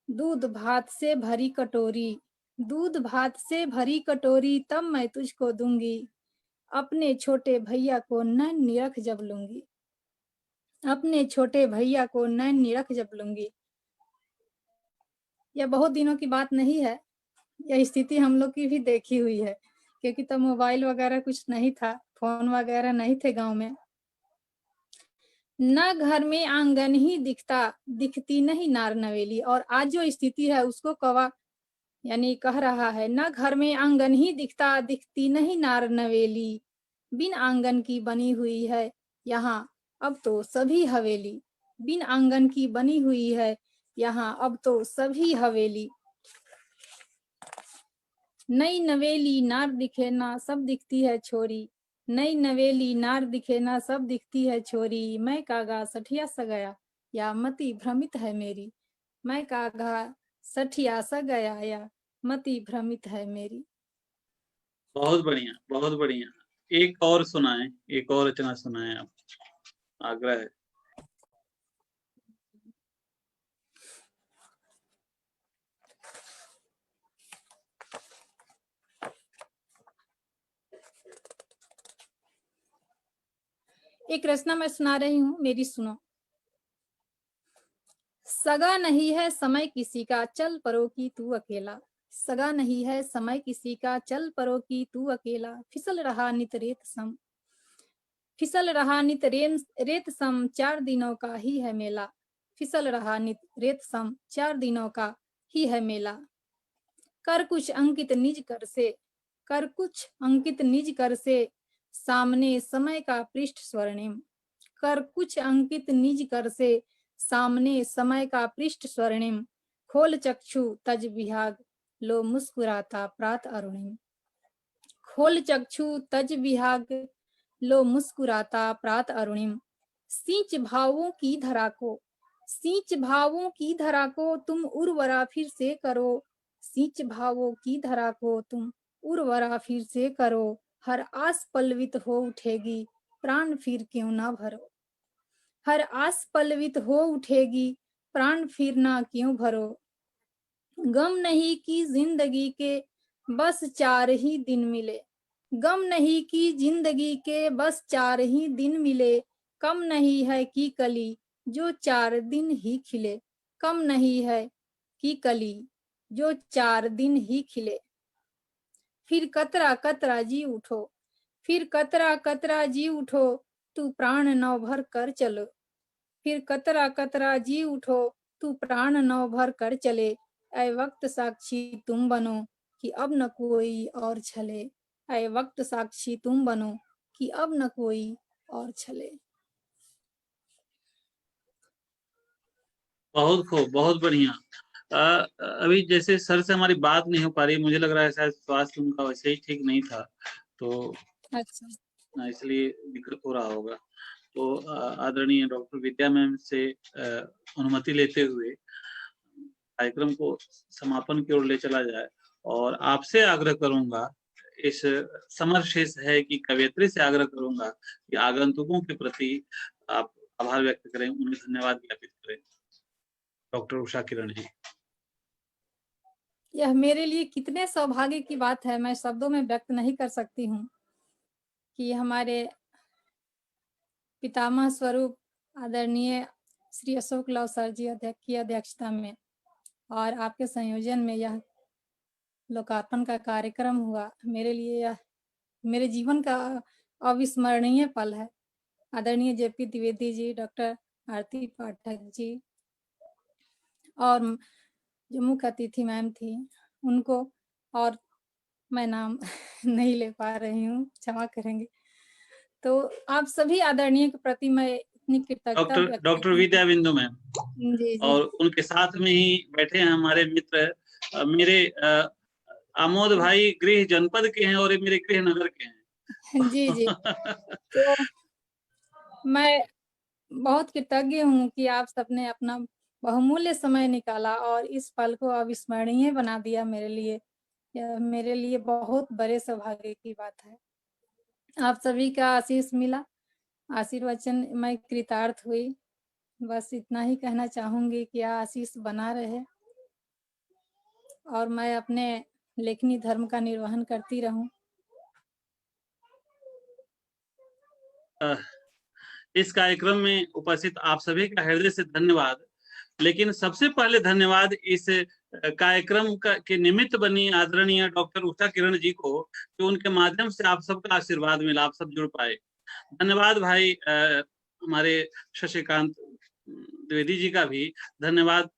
दूध भात से भरी कटोरी, दूध भात से भरी कटोरी तब मैं तुझको दूंगी, अपने छोटे भैया को नैन निरख जब लूंगी, अपने छोटे भैया को नैन निरख जब लूंगी। यह बहुत दिनों की बात नहीं है, यह स्थिति हम लोग की भी देखी हुई है, क्योंकि तब मोबाइल वगैरह कुछ नहीं था, फोन वगैरह नहीं थे गांव में। न घर में आंगन ही दिखती नहीं नार नवेली, और आज जो स्थिति है उसको कौवा यानी कह रहा है, न घर में आंगन ही दिखती नहीं नार नवेली, बिन आंगन की बनी हुई है यहाँ अब तो सभी हवेली, बिन आंगन की बनी हुई है यहाँ अब तो सभी हवेली। नई नवेली नार दिखे ना सब दिखती है छोरी, नई नवेली नार दिखे ना सब दिखती है छोरी, मैं कागा सठिया सा गया या मति भ्रमित है मेरी, मैं कागा सठिया सा गया या मति भ्रमित है मेरी। बहुत बढ़िया, बहुत बढ़िया। एक और सुनाएं, एक और रचना सुनाएं आप, आग्रह है। एक रचना मैं सुना रही हूँ, मेरी सुनो। सगा नहीं है समय किसी का, चल परो की तू अकेला, सगा नहीं है समय किसी का, चल परो की तू अकेला, फिसल रहा नित रेत सम, फिसल रहा नित रेत सम, 4 दिनों का ही है मेला, फिसल रहा नित रेत सम, 4 दिनों का ही है मेला। कर कुछ अंकित निज कर से, कर कुछ अंकित निज कर से, सामने समय का पृष्ठ स्वर्णिम, कर कुछ अंकित निज कर से, सामने समय का पृष्ठ स्वर्णिम, खोल चक्षु तज विहाग, लो मुस्कुराता प्रात अरुणिम, खोल चक्षु तज विहाग, लो मुस्कुराता प्रात अरुणिम। सींच भावों की धरा को, सींच भावों की धरा को तुम उर्वरा फिर से करो, सींच भावों की धरा को तुम उर्वरा फिर से करो, हर आस पल्लवित हो उठेगी प्राण फिर क्यों ना भरो, हर आस पल्लवित हो उठेगी प्राण फिर ना क्यों भरो। गम नहीं कि जिंदगी के बस 4 ही दिन मिले, गम नहीं कि जिंदगी के बस 4 ही दिन मिले, कम नहीं है कि कली जो 4 दिन ही खिले, कम नहीं है कि कली जो 4 दिन ही खिले। फिर कतरा कतरा जी उठो, फिर कतरा कतरा जी उठो, तू प्राण नौ भर कर चलो, फिर कतरा कतरा जी उठो, तू प्राण नौ भर कर चले, ऐ वक्त साक्षी तुम बनो कि अब न कोई और छले, ऐ वक्त साक्षी तुम बनो कि अब न कोई और छले। बहुत खूब, बहुत बढ़िया। अभी जैसे सर से हमारी बात नहीं हो पा रही, मुझे लग रहा है शायद स्वास्थ्य उनका वैसे ही ठीक नहीं था, तो अच्छा, इसलिए दिक्कत हो रहा होगा। तो आदरणीय डॉक्टर विद्या मैम से अनुमति लेते हुए कार्यक्रम को समापन की ओर ले चला जाए, और आपसे आग्रह करूंगा, इस समर शेष है कि कवयित्री से आग्रह करूंगा कि आगंतुकों के प्रति आप आभार व्यक्त करें, उन्हें धन्यवाद ज्ञापित करें। डॉक्टर उषा किरण जी। यह मेरे लिए कितने सौभाग्य की बात है, मैं शब्दों में व्यक्त नहीं कर सकती हूँ कि हमारे पितामह स्वरूप आदरणीय श्री अशोक लव सर जी की अध्यक्षता में और आपके संयोजन में यह लोकार्पण का कार्यक्रम हुआ। मेरे लिए यह मेरे जीवन का अविस्मरणीय पल है। आदरणीय जेपी द्विवेदी जी, डॉक्टर आरती पाठक जी और जो मुख्य अतिथि मैम थी उनको, और मैं नाम नहीं ले पा रही हूँ, क्षमा करेंगे। तो आप सभी आदरणीय के प्रति मैं इतनी कृतज्ञता व्यक्त डॉक्टर विद्या बिंदु मैम, जी जी और उनके साथ में ही बैठे हैं हमारे मित्र, मेरे आमोद भाई गृह जनपद के हैं और ये मेरे गृह नगर के हैं। जी जी। तो मैं बहुत कृतज्ञ हूँ कि आप सबने अपना बहुमूल्य समय निकाला और इस पल को अविस्मरणीय बना दिया मेरे लिए। यह मेरे लिए बहुत बड़े सौभाग्य की बात है। आप सभी का आशीष मिला, आशीर्वचन मैं कृतार्थ हुई। बस इतना ही कहना चाहूंगी कि आशीष बना रहे और मैं अपने लेखनी धर्म का निर्वहन करती रहूं। इस कार्यक्रम में उपस्थित आप सभी का हृदय से धन्यवाद। लेकिन सबसे पहले धन्यवाद इस कार्यक्रम के निमित्त बनी आदरणीय डॉक्टर उषा किरण जी को, कि उनके माध्यम से आप सबका आशीर्वाद मिला, आप सब जुड़ पाए। धन्यवाद भाई हमारे शशिकांत द्विवेदी जी का भी धन्यवाद।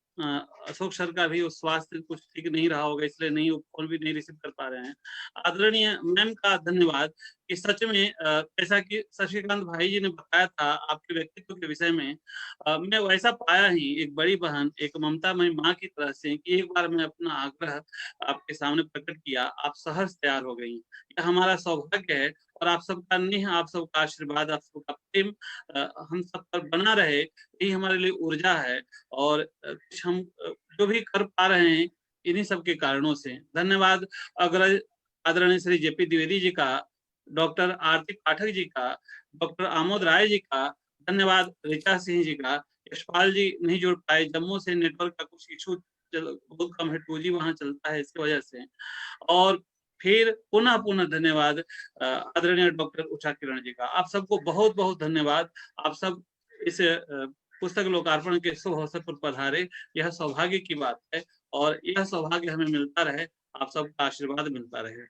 अशोक सर का भी उस स्वास्थ्य कुछ ठीक नहीं रहा होगा, इसलिए नहीं फोन भी नहीं रिसीव कर पा रहे हैं। आदरणीय मैम का धन्यवाद कि सच में जैसा कि शशिकांत भाई जी ने बताया था आपके व्यक्तित्व के विषय में, मैं वैसा पाया ही, एक बड़ी बहन, एक ममतामयी माँ की तरह से, कि एक बार मैं अपना आग्रह आपके सामने प्रकट किया, आप सहर्ष तैयार हो गई। यह हमारा सौभाग्य है, और आप सबका नेह, आप सबका आशीर्वाद, आप सबका प्रेम हम सब पर बना रहे, यही हमारे लिए ऊर्जा है। और कुछ हम जो भी कर पा रहे हैं इन्हीं सब के कारणों से। धन्यवाद अग्रज आदरणीय श्री जेपी द्विवेदी जी का, डॉक्टर आरती पाठक जी का, डॉक्टर आमोद राय जी का, धन्यवाद ऋचा सिंह जी का। यशपाल जी नहीं जुड़ पाए, जम्मू से नेटवर्क का कुछ इशू बहुत कम है, 2G वहां चलता है, इसकी वजह से। और फिर पुनः पुनः धन्यवाद आदरणीय डॉक्टर उषा किरण जी का। आप सबको बहुत बहुत धन्यवाद। आप सब इस पुस्तक लोकार्पण के शुभ अवसर पर पधारे, यह सौभाग्य की बात है, और यह सौभाग्य हमें मिलता रहे, आप सबका आशीर्वाद मिलता रहे।